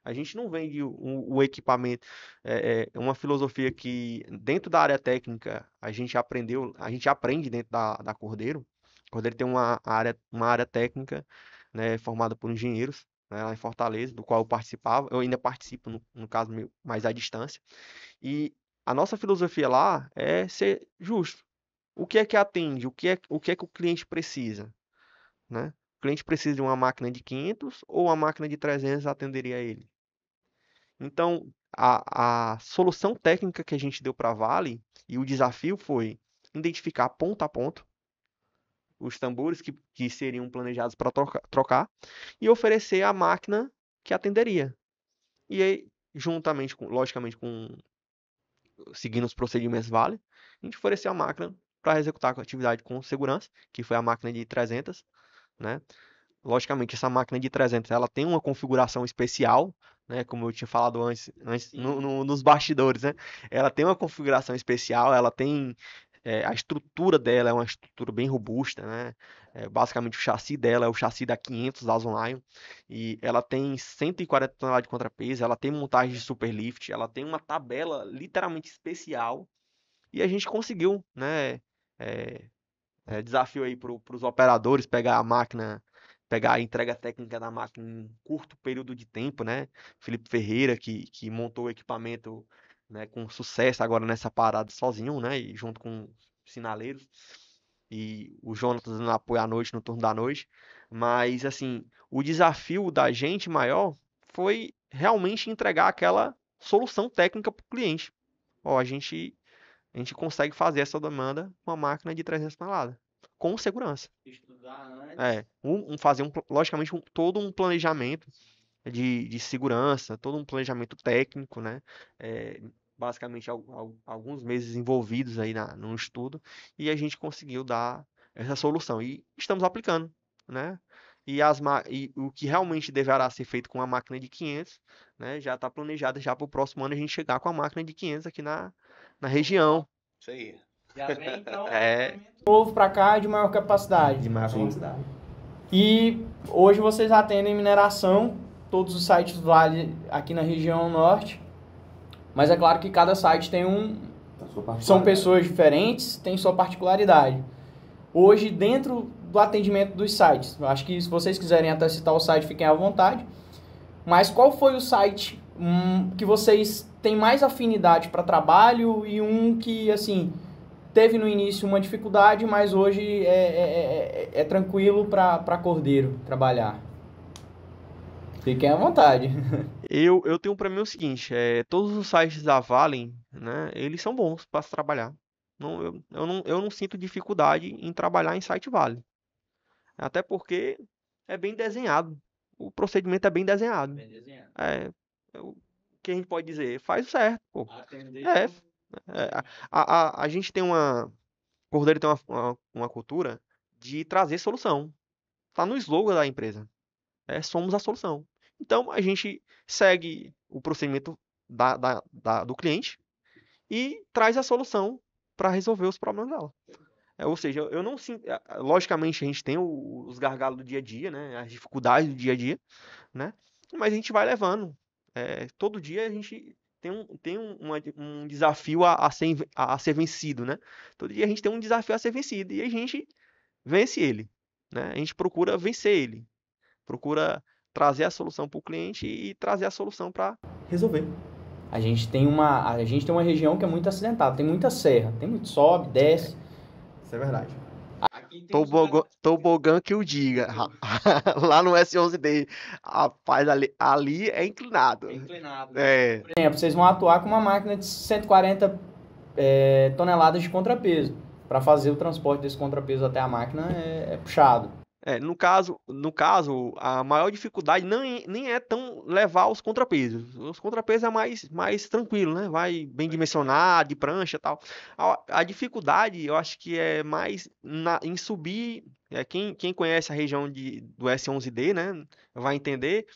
A gente não vende o equipamento. É uma filosofia que, dentro da área técnica, a gente aprende dentro da Cordeiro. A Cordeiro tem uma área técnica, né, formada por engenheiros, né, lá em Fortaleza, do qual eu participava. Eu ainda participo, no caso, mais à distância. E a nossa filosofia lá é ser justo. O que é que atende? O que é que o cliente precisa, né? O cliente precisa de uma máquina de 500 ou uma máquina de 300 atenderia a ele? Então, a solução técnica que a gente deu para a Vale e o desafio foi identificar ponto a ponto os tambores que seriam planejados para trocar e oferecer a máquina que atenderia. E aí, juntamente, logicamente, seguindo os procedimentos Vale, a gente ofereceu a máquina para executar a atividade com segurança, que foi a máquina de 300, né? Logicamente, essa máquina de 300, ela tem uma configuração especial, né? Como eu tinha falado antes nos bastidores, né? Ela tem uma configuração especial, ela tem a estrutura dela é uma estrutura bem robusta, né? Basicamente o chassi dela é o chassi da 500 da Aston Lion e ela tem 140 toneladas de contrapeso, ela tem montagem de superlift, ela tem uma tabela literalmente especial e a gente conseguiu, né? Desafio aí para os operadores pegar a máquina, pegar a entrega técnica da máquina em um curto período de tempo, né? Felipe Ferreira, que montou o equipamento, né, com sucesso agora nessa parada sozinho, né? E junto com sinaleiros. E o Jonathan dando apoio à noite, no turno da noite. Mas, assim, o desafio da gente maior foi realmente entregar aquela solução técnica para o cliente. Ó, a gente consegue fazer essa demanda com uma máquina de 300 toneladas, com segurança. Estudar antes. Fazer, logicamente, todo um planejamento de segurança, todo um planejamento técnico, né? Basicamente, alguns meses envolvidos aí no estudo, e a gente conseguiu dar essa solução. E estamos aplicando, né? E o que realmente deverá ser feito com a máquina de 500, né? Já está planejado já para o próximo ano a gente chegar com a máquina de 500 aqui na região. Isso aí. Já vem, então, novo para cá de maior capacidade. De maior capacidade. E hoje vocês atendem mineração, todos os sites Vale aqui na região norte. Mas é claro que cada site tem são pessoas diferentes, tem sua particularidade. Hoje, dentro do atendimento dos sites, eu acho que se vocês quiserem até citar o site, fiquem à vontade. Mas qual foi o site que vocês têm mais afinidade para trabalho e um que, assim, teve no início uma dificuldade, mas hoje é tranquilo para cordeiro trabalhar? Fiquem à vontade. Eu tenho para mim o seguinte, todos os sites da Vale, né, eles são bons para se trabalhar. Eu não sinto dificuldade em trabalhar em site Vale. Até porque é bem desenhado. O procedimento é bem desenhado. Bem desenhado. O que a gente pode dizer? Faz o certo, pô. Atender. A gente tem Cordeiro tem uma cultura de trazer solução. Tá no slogan da empresa. Somos a solução. Então, a gente segue o procedimento do cliente e traz a solução para resolver os problemas dela. Ou seja, eu não sinto... Logicamente, a gente tem os gargalos do dia a dia, né? As dificuldades do dia a dia, né? Mas a gente vai levando. Todo dia a gente tem um desafio a ser vencido, né? Todo dia a gente tem um desafio a ser vencido e a gente vence ele, né? A gente procura vencer ele. Procura trazer a solução para o cliente e trazer a solução para resolver. A gente tem uma região que é muito acidentada, tem muita serra, tem muito sobe, desce. Isso é verdade. Tobogã que o diga. Lá no S11D, rapaz, ali é inclinado. É inclinado. Por exemplo, vocês vão atuar com uma máquina de 140 toneladas de contrapeso. Para fazer o transporte desse contrapeso até a máquina é puxado. No caso, a maior dificuldade nem é tão levar os contrapesos. Os contrapesos é mais tranquilo, né? Vai bem dimensionado, de prancha e tal. A dificuldade, eu acho que é mais em subir. Quem conhece a região do S11D, né? Vai entender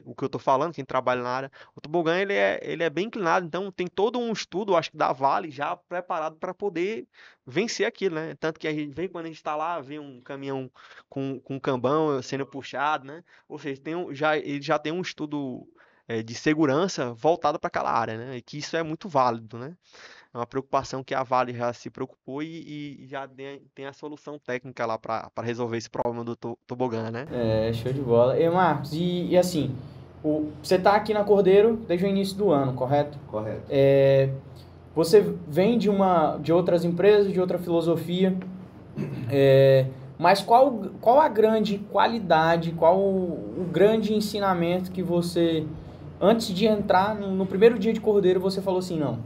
o que eu tô falando, quem trabalha na área. O tobogã, ele é bem inclinado, então tem todo um estudo, acho que da Vale, já preparado para poder vencer aquilo, né? Tanto que a gente vem, quando a gente está lá, vê um caminhão com um cambão sendo puxado, né? Ou seja, ele já tem um estudo de segurança voltado para aquela área, né? E que isso é muito válido, né? É uma preocupação que a Vale já se preocupou e já tem a solução técnica lá para resolver esse problema do tobogã, né? Show de bola. E Marcos, e assim, você está aqui na Cordeiro desde o início do ano, correto? Correto. Você vem de outras empresas, de outra filosofia, mas qual a grande qualidade, qual o grande ensinamento que você antes de entrar no primeiro dia de Cordeiro, você falou assim, não,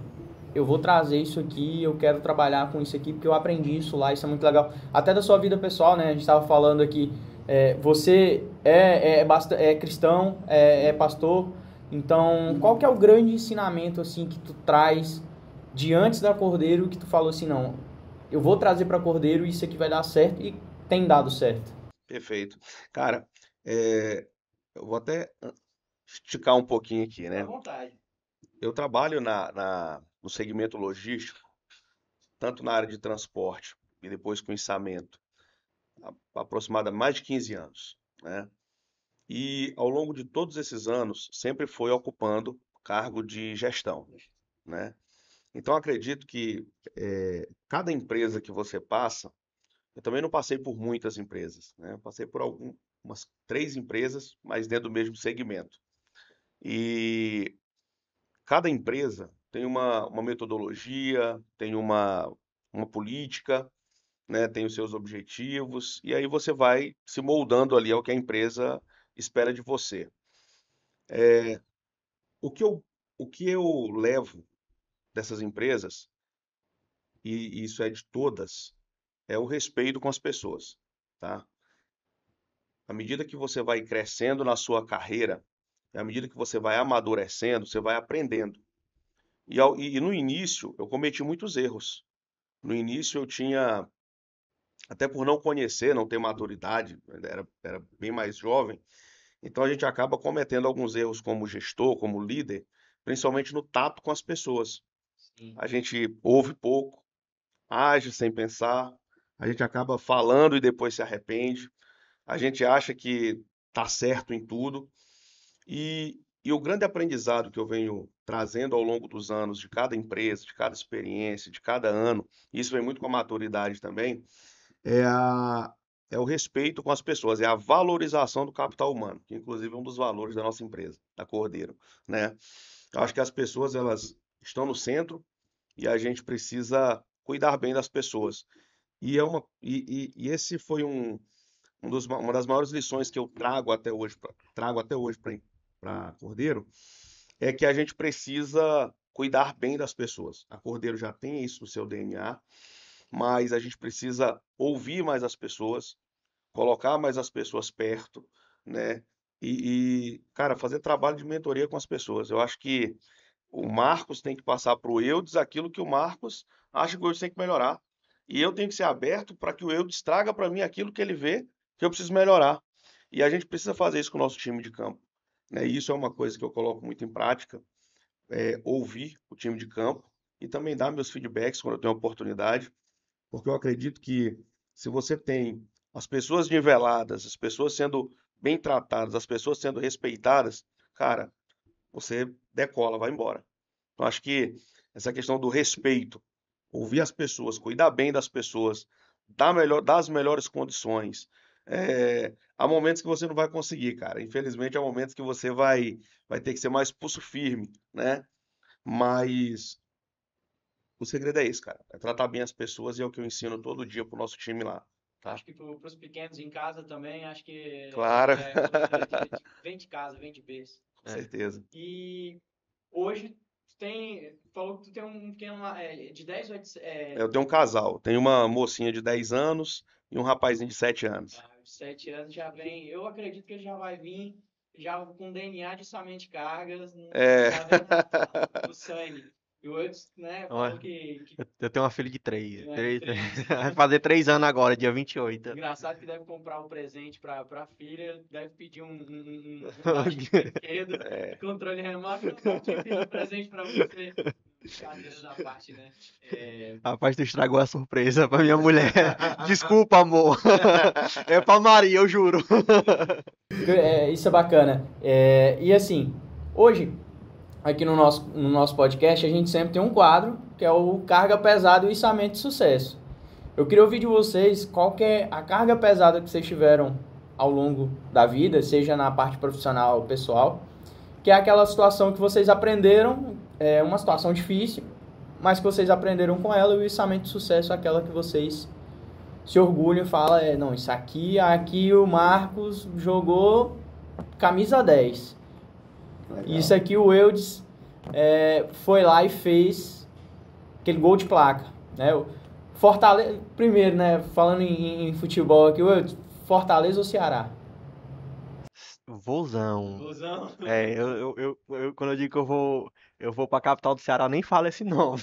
eu vou trazer isso aqui, eu quero trabalhar com isso aqui, porque eu aprendi isso lá, isso é muito legal. Até da sua vida pessoal, né? A gente estava falando aqui, você é cristão, é pastor, então qual que é o grande ensinamento assim que tu traz de antes da Cordeiro, que tu falou assim, não, eu vou trazer para Cordeiro e isso aqui vai dar certo, e tem dado certo? Perfeito. Cara, eu vou até esticar um pouquinho aqui, né? À vontade. Eu trabalho no segmento logístico, tanto na área de transporte e depois com içamento, há aproximadamente mais de 15 anos, né? E ao longo de todos esses anos, sempre foi ocupando cargo de gestão, né? Então acredito que cada empresa que você passa, eu também não passei por muitas empresas, né? Eu passei por umas 3 empresas, mas dentro do mesmo segmento. E cada empresa tem uma metodologia, tem uma política, né? Tem os seus objetivos, e aí você vai se moldando ali ao que a empresa espera de você. O que eu levo dessas empresas, e isso é de todas, é o respeito com as pessoas, tá? À medida que você vai crescendo na sua carreira, à medida que você vai amadurecendo, você vai aprendendo. E no início, eu cometi muitos erros. No início, eu tinha, até por não conhecer, não ter maturidade, era bem mais jovem, então a gente acaba cometendo alguns erros como gestor, como líder, principalmente no tato com as pessoas. Sim. A gente ouve pouco, age sem pensar, a gente acaba falando e depois se arrepende, a gente acha que está certo em tudo. E o grande aprendizado que eu venho trazendo ao longo dos anos, de cada empresa, de cada experiência, de cada ano, e isso vem muito com a maturidade também, é o respeito com as pessoas, é a valorização do capital humano, que inclusive é um dos valores da nossa empresa, da Cordeiro, né? Eu acho que as pessoas, elas estão no centro e a gente precisa cuidar bem das pessoas. E esse foi uma das maiores lições que eu trago até hoje para Cordeiro, é que a gente precisa cuidar bem das pessoas. A Cordeiro já tem isso no seu DNA, mas a gente precisa ouvir mais as pessoas, colocar mais as pessoas perto, né? Cara, fazer trabalho de mentoria com as pessoas. Eu acho que o Marcos tem que passar para o Eudes aquilo que o Marcos acha que o Eudes tem que melhorar. E eu tenho que ser aberto para que o Eudes traga para mim aquilo que ele vê que eu preciso melhorar. E a gente precisa fazer isso com o nosso time de campo, né? E isso é uma coisa que eu coloco muito em prática, ouvir o time de campo e também dar meus feedbacks quando eu tenho oportunidade, porque eu acredito que se você tem as pessoas niveladas, as pessoas sendo bem tratadas, as pessoas sendo respeitadas, cara, você decola, vai embora. Então, acho que essa questão do respeito, ouvir as pessoas, cuidar bem das pessoas, dar as melhores condições. Há momentos que você não vai conseguir, cara. Infelizmente, há momentos que você vai ter que ser mais pulso firme, né? Mas o segredo é esse, cara. É tratar bem as pessoas e é o que eu ensino todo dia pro nosso time lá, tá? Acho que para os pequenos em casa também, acho que Claro. vem de casa, vem de berço. Com certeza. E hoje falou que tu tem um pequeno de 10 ou Eu tenho um casal. Tenho uma mocinha de 10 anos e um rapazinho de 7 anos. 7 anos já vem. Eu acredito que ele já vai vir já com DNA de somente cargas, já vem no sangue. E o outro, né, falou que Eu tenho uma filha de 3. Né, Vai fazer 3 anos agora, dia 28. engraçado que deve comprar um presente pra filha, deve pedir um brinquedo, controle remoto, não tinha pedido presente pra você. Brincadeira da parte, né? Rapaz, tu estragou a surpresa pra minha mulher. Desculpa, amor. É pra Maria, eu juro. Isso é bacana. E assim, hoje, aqui no nosso podcast, a gente sempre tem um quadro, que é o Carga Pesada e o Içamento de Sucesso. Eu queria ouvir de vocês qual que é a carga pesada que vocês tiveram ao longo da vida, seja na parte profissional ou pessoal, que é aquela situação que vocês aprenderam, uma situação difícil, mas que vocês aprenderam com ela, e o içamento de sucesso é aquela que vocês se orgulham e falam, não, isso aqui o Marcos jogou camisa 10. Legal. Isso aqui o Eudes foi lá e fez aquele gol de placa, né? Fortaleza, primeiro, né? Falando em futebol aqui, o Eudes, Fortaleza ou Ceará? Vozão. Vozão. Quando eu digo que eu vou pra capital do Ceará, eu nem falo esse nome.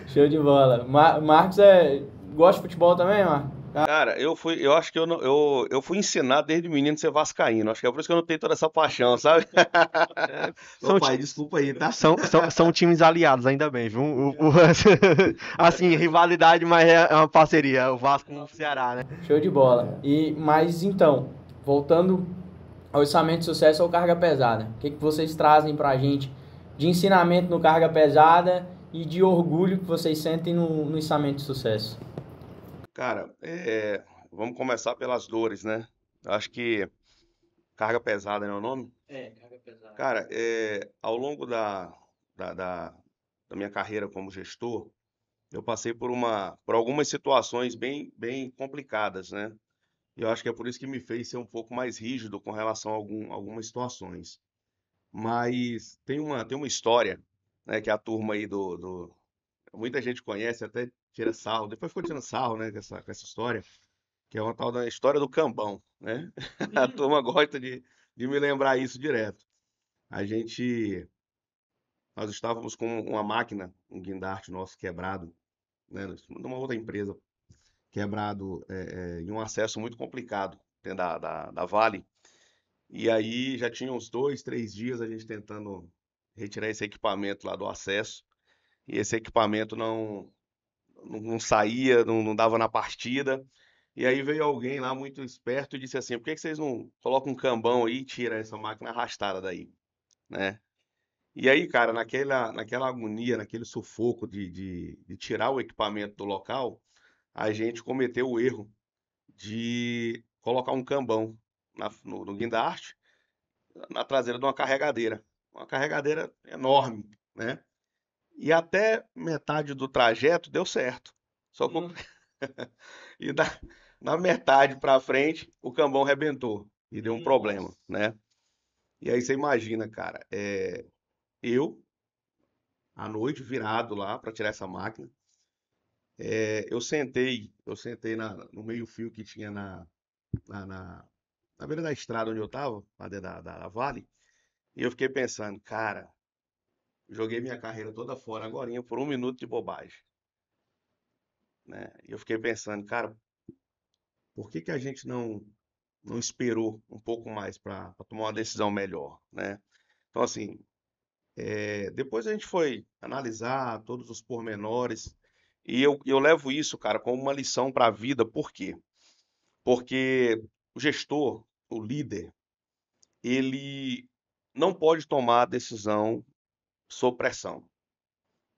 Show de bola. Marcos gosta de futebol também, Marcos? Cara, eu acho que eu fui ensinado desde menino a ser vascaíno. Acho que é por isso que eu não tenho toda essa paixão, sabe? Ô São, pai, desculpa aí, tá? são times aliados, ainda bem, viu? Assim, rivalidade, mas é uma parceria, o Vasco com o Ceará, né? Show de bola. Mas então, voltando ao orçamento de sucesso ou carga pesada, o que vocês trazem pra gente de ensinamento no carga pesada e de orgulho que vocês sentem no orçamento de sucesso? Cara, vamos começar pelas dores, né? Acho que carga pesada, não é o nome? Carga pesada. Cara, ao longo da minha carreira como gestor, eu passei por algumas situações bem complicadas, né? E eu acho que é por isso que me fez ser um pouco mais rígido com relação a algumas situações. Mas tem uma história, né, que a turma aí muita gente conhece, até tira sarro, depois ficou tirando sarro, né, com essa história, que é uma tal da história do cambão, né? A turma gosta de me lembrar isso direto. Nós estávamos com uma máquina, um guindaste nosso quebrado, né, numa outra empresa, quebrado, em um acesso muito complicado dentro da Vale. E aí já tinha uns 2, 3 dias a gente tentando retirar esse equipamento lá do acesso. E esse equipamento não saía, não dava na partida. E aí veio alguém lá muito esperto e disse assim: por que vocês não colocam um cambão aí e tira essa máquina arrastada daí, né? E aí, cara, naquela agonia, naquele sufoco de tirar o equipamento do local, a gente cometeu o erro de colocar um cambão no guindaste, na traseira de uma carregadeira. Uma carregadeira enorme, né? E até metade do trajeto deu certo. Só que e na metade para frente, o cambão rebentou e deu um problema, né? E aí você imagina, cara, eu à noite virado lá para tirar essa máquina, eu sentei no meio-fio que tinha na, na, na beira da estrada onde eu tava, lá dentro da Vale, e eu fiquei pensando, cara, joguei minha carreira toda fora agorinha por 1 minuto de bobagem, né? E eu fiquei pensando, cara, por que que a gente não esperou um pouco mais para tomar uma decisão melhor, né? Então, assim, depois a gente foi analisar todos os pormenores e eu levo isso, cara, como uma lição para a vida. Por quê? Porque o gestor, o líder, ele não pode tomar decisão sob pressão.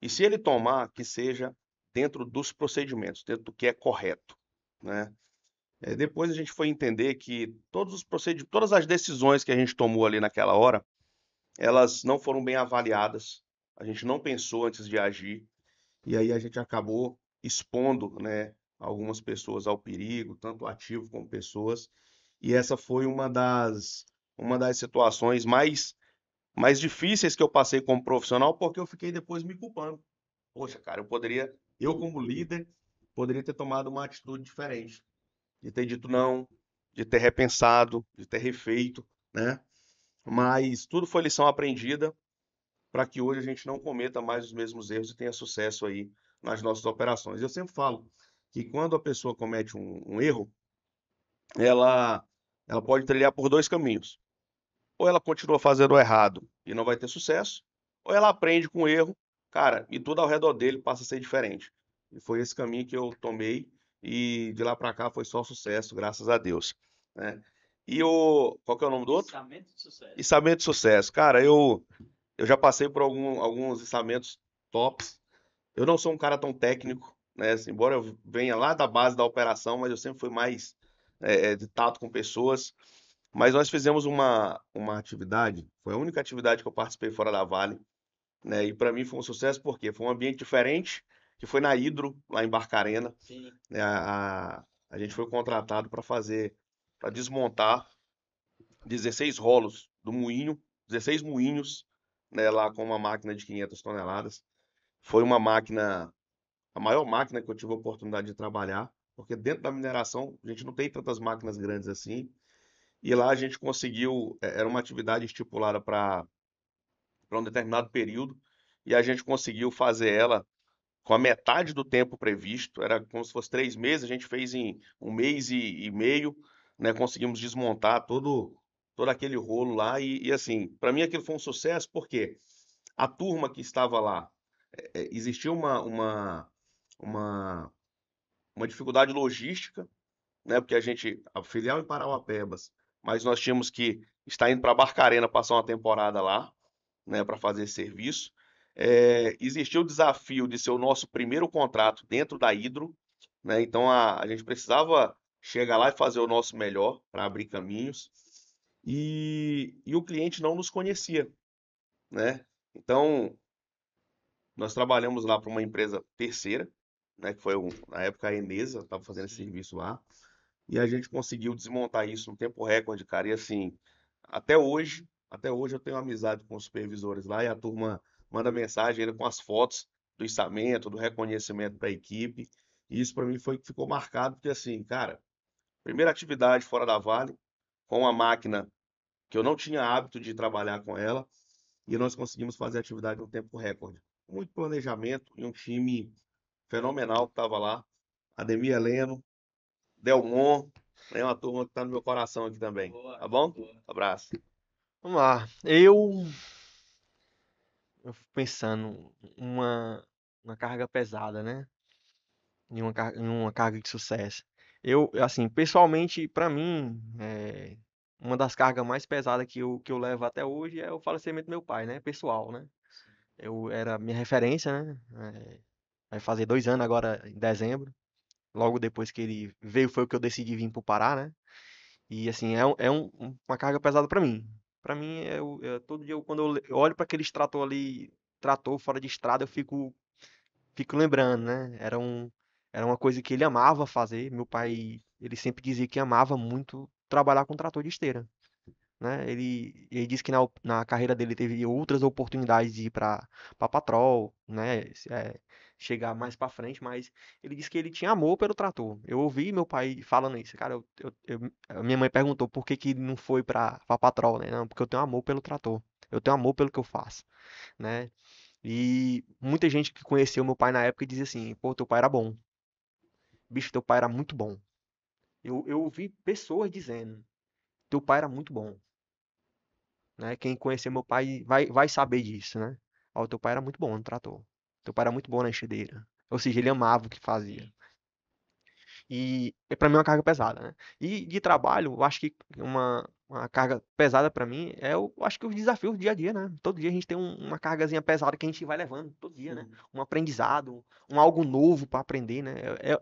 E se ele tomar, que seja dentro dos procedimentos, dentro do que é correto, né? Depois a gente foi entender que todas as decisões que a gente tomou ali naquela hora, elas não foram bem avaliadas, a gente não pensou antes de agir, e aí a gente acabou expondo, né, algumas pessoas ao perigo, tanto ativo como pessoas, e essa foi uma das situações mais difíceis que eu passei como profissional, porque eu fiquei depois me culpando. Poxa, cara, eu como líder, poderia ter tomado uma atitude diferente, de ter dito não, de ter repensado, de ter refeito, né? Mas tudo foi lição aprendida para que hoje a gente não cometa mais os mesmos erros e tenha sucesso aí nas nossas operações. Eu sempre falo que quando a pessoa comete um erro, ela pode trilhar por dois caminhos. Ou ela continua fazendo o errado e não vai ter sucesso, ou ela aprende com o erro, cara, e tudo ao redor dele passa a ser diferente. E foi esse caminho que eu tomei e de lá para cá foi só sucesso, graças a Deus, né? Qual que é o nome do outro? Orçamento de sucesso. Içamento de sucesso. Cara, eu já passei por alguns içamentos tops. Eu não sou um cara tão técnico, né? Assim, embora eu venha lá da base da operação, mas eu sempre fui mais de tato com pessoas. Mas nós fizemos uma atividade, foi a única atividade que eu participei fora da Vale, né? E para mim foi um sucesso porque foi um ambiente diferente, que foi na Hidro, lá em Barcarena, Sim. né? A gente foi contratado para desmontar 16 rolos do moinho, 16 moinhos, né, lá com uma máquina de 500 toneladas. Foi uma máquina, a maior máquina que eu tive a oportunidade de trabalhar, porque dentro da mineração a gente não tem tantas máquinas grandes assim. E lá a gente conseguiu, era uma atividade estipulada para um determinado período, e a gente conseguiu fazer ela com a metade do tempo previsto. Era como se fosse 3 meses, a gente fez em 1 mês e meio, né? Conseguimos desmontar todo aquele rolo lá, e assim, para mim aquilo foi um sucesso, porque a turma que estava lá, existia uma, uma dificuldade logística, né? Porque a filial em Parauapebas, mas nós tínhamos que estar indo para Barcarena passar uma temporada lá, né, para fazer esse serviço. Existiu o desafio de ser o nosso primeiro contrato dentro da Hidro, né? Então a gente precisava chegar lá e fazer o nosso melhor para abrir caminhos. E o cliente não nos conhecia, né? Então nós trabalhamos lá para uma empresa terceira, né, que foi na época a Enesa, estava fazendo esse serviço lá. E a gente conseguiu desmontar isso no tempo recorde, cara. E assim, até hoje eu tenho amizade com os supervisores lá, e a turma manda mensagem ainda com as fotos do içamento, do reconhecimento da equipe. E isso para mim ficou marcado, porque assim, cara, primeira atividade fora da Vale, com uma máquina que eu não tinha hábito de trabalhar com ela, e nós conseguimos fazer a atividade no tempo recorde. Muito planejamento e um time fenomenal que estava lá. Ademir Heleno, Delmon, é uma turma que tá no meu coração aqui também. Tá bom? Abraço. Vamos lá. Eu fico pensando uma carga pesada, né? Em uma carga de sucesso. Assim, pessoalmente, pra mim, uma das cargas mais pesadas que eu levo até hoje é o falecimento do meu pai, né? Pessoal, né? Eu era minha referência, né? Vai fazer 2 anos agora em dezembro. Logo depois que ele veio, foi o que eu decidi vir pro Pará, né? E assim, uma carga pesada pra mim. Pra mim, todo dia, quando eu olho pra aquele trator ali, trator fora de estrada, eu fico lembrando, né? Era uma coisa que ele amava fazer. Meu pai, ele sempre dizia que amava muito trabalhar com trator de esteira, né? Ele disse que na carreira dele teve outras oportunidades de ir para Patrol, né? Chegar mais para frente, mas ele disse que ele tinha amor pelo trator. Eu ouvi meu pai falando isso, cara. A minha mãe perguntou por que que ele não foi para Patrol, né? Não, porque eu tenho amor pelo trator. Eu tenho amor pelo que eu faço, né? E muita gente que conheceu meu pai na época dizia assim: pô, teu pai era bom. Bicho, teu pai era muito bom. Eu ouvi pessoas dizendo: teu pai era muito bom, né? Quem conhecer meu pai vai saber disso, né? Ó, teu pai era muito bom no trator. Teu pai era muito bom na enxadeira. Ou seja, ele amava o que fazia. E para mim é uma carga pesada, né? E de trabalho, eu acho que uma carga pesada para mim eu acho que os desafios do dia a dia, né? Todo dia a gente tem uma cargazinha pesada que a gente vai levando, todo dia, né? Um aprendizado, algo novo para aprender, né?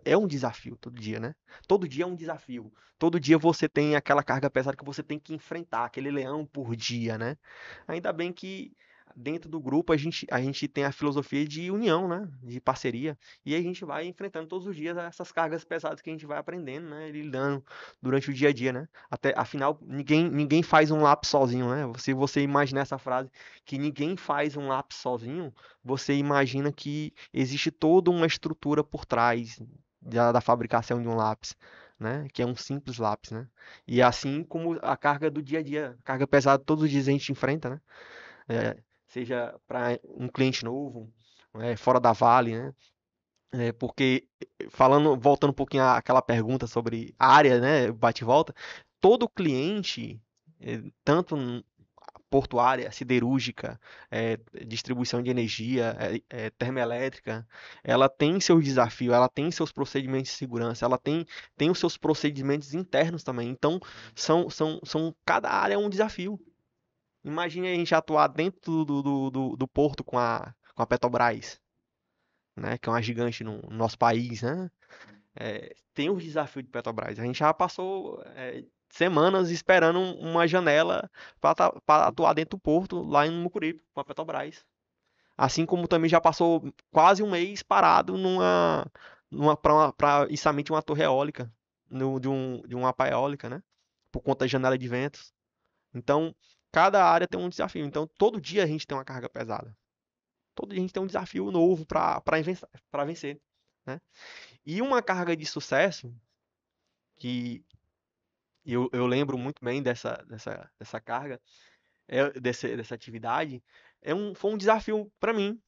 É um desafio todo dia, né? Todo dia é um desafio. Todo dia você tem aquela carga pesada que você tem que enfrentar, aquele leão por dia, né? Ainda bem que dentro do grupo a gente tem a filosofia de união, né? De parceria. E a gente vai enfrentando todos os dias essas cargas pesadas que a gente vai aprendendo, né? E lidando durante o dia a dia, né? Afinal, ninguém faz um lápis sozinho, né? Se você imaginar essa frase, que ninguém faz um lápis sozinho, você imagina que existe toda uma estrutura por trás da fabricação de um lápis, né? Que é um simples lápis, né? E assim como a carga do dia a dia, carga pesada todos os dias a gente enfrenta, né? Seja para um cliente novo, fora da Vale, né? Porque voltando um pouquinho àquela pergunta sobre a área, né, bate e volta, todo cliente, tanto portuária, siderúrgica, distribuição de energia, termoelétrica, ela tem seus desafios, ela tem seus procedimentos de segurança, ela tem os seus procedimentos internos também. Então, cada área é um desafio. Imagine a gente atuar dentro do porto com a Petrobras, né, que é uma gigante no nosso país, né? Tem os desafios de Petrobras. A gente já passou semanas esperando uma janela para atuar dentro do porto, lá em Mucuripe, com a Petrobras. Assim como também já passou quase um mês parado para içamento de uma torre eólica, de uma pá eólica, né? Por conta da janela de ventos. Então, cada área tem um desafio. Então, todo dia a gente tem uma carga pesada. Todo dia a gente tem um desafio novo para vencer, né? E uma carga de sucesso, que eu lembro muito bem dessa carga, dessa atividade, foi um desafio para mim.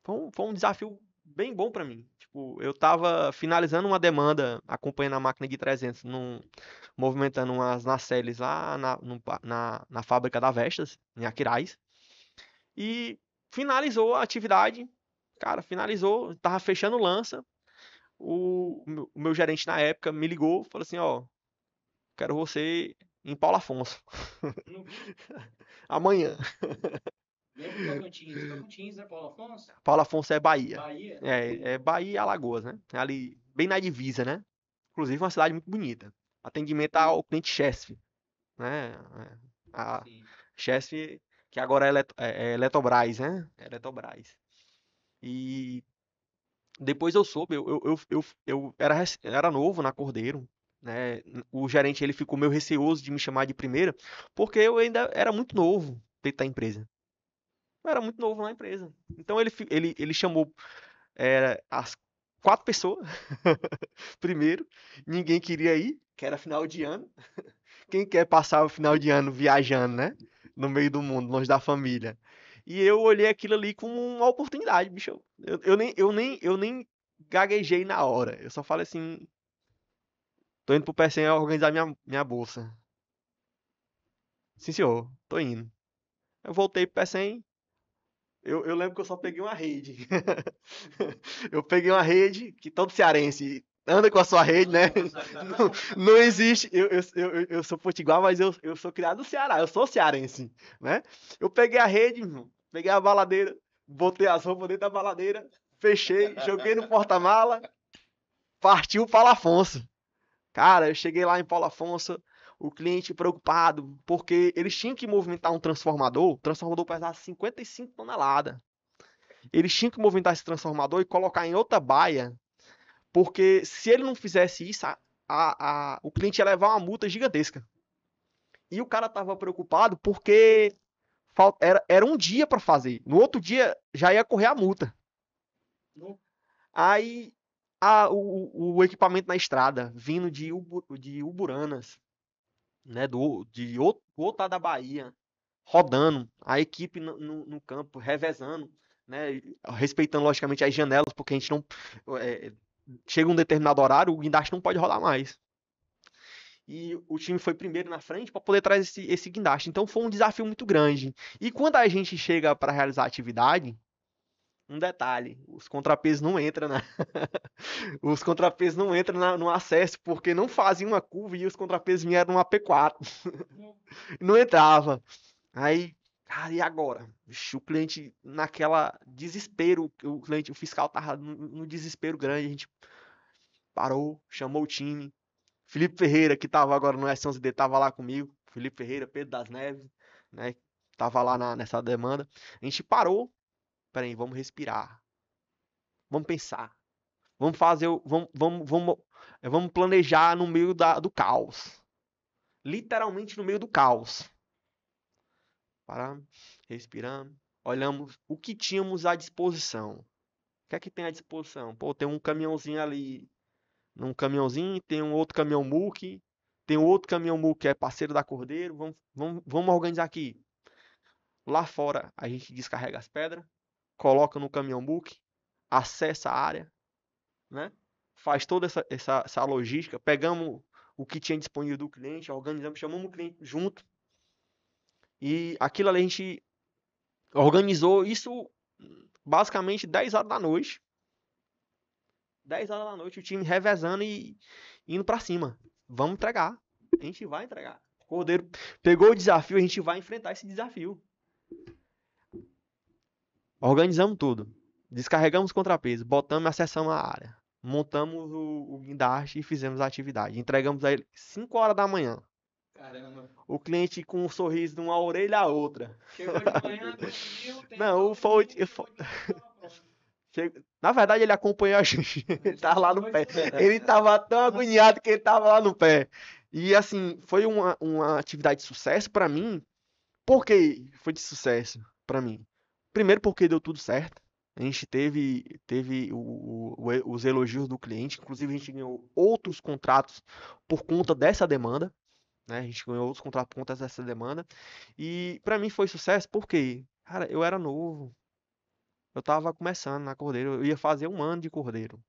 Foi um desafio bem bom para mim. Tipo, eu estava finalizando uma demanda, acompanhando a máquina de 300, movimentando umas nacelles lá na fábrica da Vestas, em Aquiraz. E finalizou a atividade. Cara, finalizou, tava fechando o lança. O meu gerente na época me ligou, falou assim, ó, quero você em Paulo Afonso. Amanhã. Lembra do Tocantins? Tocantins é Paulo Afonso? Paulo Afonso é Bahia. Bahia? É Bahia e Alagoas, né? É ali, bem na divisa, né? Inclusive uma cidade muito bonita. Atendimento ao cliente Chesf, né? A Sim. Chesf, que agora é Eletrobras, né? É Eletrobras. E depois eu soube, eu era novo na Cordeiro, né? O gerente ele ficou meio receoso de me chamar de primeira, porque eu ainda era muito novo dentro da empresa. Eu era muito novo na empresa. Então ele chamou as 4 pessoas primeiro. Ninguém queria ir, que era final de ano. Quem quer passar o final de ano viajando, né? No meio do mundo, longe da família. E eu olhei aquilo ali como uma oportunidade, bicho. Eu nem gaguejei na hora. Eu só falei assim: tô indo pro PCM organizar minha bolsa. Sim, senhor, tô indo. Eu voltei pro PCM. Eu lembro que eu só peguei uma rede. Eu peguei uma rede que todo cearense anda com a sua rede, né? Não existe. Eu sou potiguar, mas eu sou criado no Ceará. Eu sou cearense, né? Eu peguei a rede, irmão, peguei a baladeira, botei as roupas dentro da baladeira, fechei, joguei no porta-mala, partiu para Afonso. Cara, eu cheguei lá em Paulo Afonso, o cliente preocupado, porque eles tinham que movimentar um transformador. O transformador pesava 55 toneladas. Eles tinham que movimentar esse transformador e colocar em outra baia, porque se ele não fizesse isso, o cliente ia levar uma multa gigantesca. E o cara estava preocupado porque era um dia para fazer. No outro dia já ia correr a multa. Aí o equipamento na estrada, vindo de Uburanas, né, de outro lado da Bahia, rodando, a equipe no campo, revezando, né, respeitando logicamente as janelas, porque a gente não. Chega um determinado horário, o guindaste não pode rodar mais. E o time foi primeiro na frente para poder trazer esse guindaste. Então foi um desafio muito grande. E quando a gente chega para realizar a atividade, um detalhe, os contrapesos não entram os contrapesos não entram no acesso porque não faziam uma curva e os contrapesos vieram numa P4. Não entrava. Aí, cara, e agora? Vixe, o cliente naquela desespero, o fiscal tava no desespero grande, a gente parou, chamou o time. Felipe Ferreira, que tava agora no S11D, tava lá comigo. Felipe Ferreira, Pedro das Neves, né? Tava lá nessa demanda. A gente parou. Peraí, vamos respirar. Vamos pensar. Vamos fazer, vamos planejar no meio do caos. Literalmente no meio do caos. Paramos, respiramos, olhamos o que tínhamos à disposição. O que é que tem à disposição? Pô, tem um caminhãozinho ali, num caminhãozinho, tem um outro caminhão muque, tem um outro caminhão muque que é parceiro da Cordeiro, vamos organizar aqui. Lá fora a gente descarrega as pedras, coloca no caminhão muque, acessa a área, né? Faz toda essa logística, pegamos o que tinha disponível do cliente, organizamos, chamamos o cliente junto, e aquilo ali a gente organizou isso basicamente 10 horas da noite. 10 horas da noite, o time revezando e indo pra cima. Vamos entregar. A gente vai entregar. O Cordeiro pegou o desafio, a gente vai enfrentar esse desafio. Organizamos tudo. Descarregamos o contrapeso, botamos e acessamos a área. Montamos o guindaste e fizemos a atividade. Entregamos a ele 5 horas da manhã. Caramba. O cliente com um sorriso de uma orelha à outra. Chegou de manhã, conseguiu, Não, na verdade, ele acompanhou a gente. Ele tava lá no pé. Ele tava tão agoniado que ele tava lá no pé. E assim, foi uma atividade de sucesso para mim, Por que foi de sucesso para mim? Primeiro porque deu tudo certo. A gente teve os elogios do cliente, inclusive a gente ganhou outros contratos por conta dessa demanda, né? A gente ganhou outros contratos por conta dessa demanda. E para mim foi sucesso porque, cara, eu era novo. Eu tava começando na Cordeiro, eu ia fazer 1 ano de Cordeiro.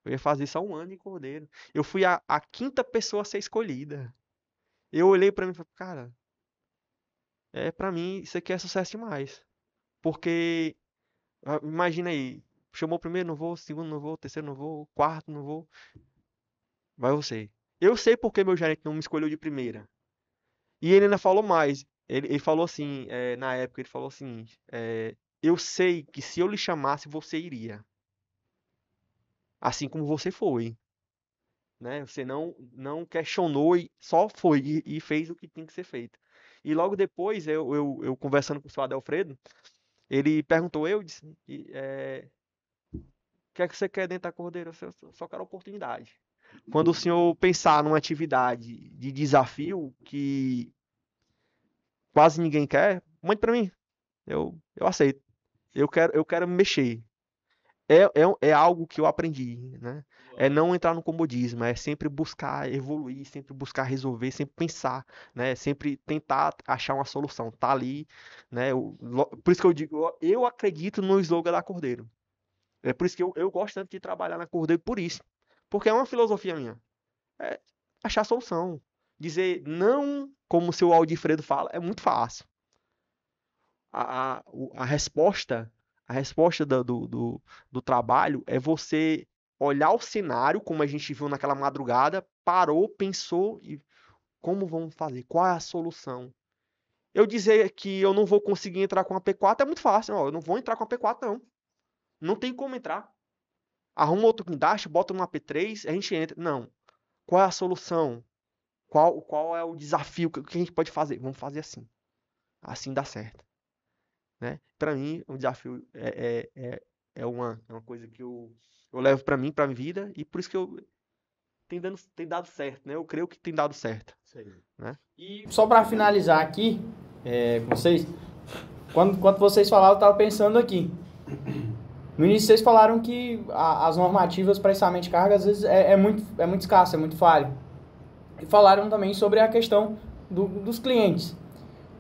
Eu ia fazer só 1 ano de Cordeiro. Eu fui a quinta pessoa a ser escolhida. Eu olhei pra mim e falei, cara, pra mim isso aqui é sucesso demais. Porque, imagina aí, chamou o primeiro, não vou, segundo não vou, terceiro não vou, quarto não vou, vai você. Eu sei porque meu gerente não me escolheu de primeira. E ele ainda falou mais. Ele falou assim, na época, ele falou assim, eu sei que se eu lhe chamasse, você iria. Assim como você foi. Né? Você não questionou e só foi e fez o que tinha que ser feito. E logo depois, eu conversando com o senhor Adelfredo, ele perguntou, eu disse, o que é que você quer dentro da Cordeira? Eu só quero oportunidade. Quando o senhor pensar numa atividade de desafio que quase ninguém quer, mande para mim. Eu aceito. Eu quero me mexer. É algo que eu aprendi, né? É não entrar no comodismo, é sempre buscar evoluir, sempre buscar resolver, sempre pensar, né? Sempre tentar achar uma solução. Tá ali, né? Por isso que eu digo, eu acredito no slogan da Cordeiro. É por isso que eu gosto tanto de trabalhar na Cordeiro, por isso. Porque é uma filosofia minha. É achar solução. Dizer não, como o seu Aldifredo fala, é muito fácil. A resposta, do trabalho é você olhar o cenário, como a gente viu naquela madrugada, parou, pensou e como vamos fazer? Qual é a solução? Eu dizer que eu não vou conseguir entrar com a P4 é muito fácil. Ó, eu não vou entrar com a P4, não. Não tem como entrar. Arruma outro guindaste, bota numa P3, a gente entra. Não. Qual é a solução? Qual é o desafio? O que a gente pode fazer? Vamos fazer assim. Assim dá certo. Né? Para mim, o desafio é uma coisa que eu levo para mim, para minha vida, e por isso que tem dado certo, né? Eu creio que tem dado certo. Né? E só para finalizar aqui com vocês, quando vocês falaram, eu estava pensando aqui. No início vocês falaram que as normativas para içamento de carga às vezes é muito escassa, é muito falho. E falaram também sobre a questão dos clientes.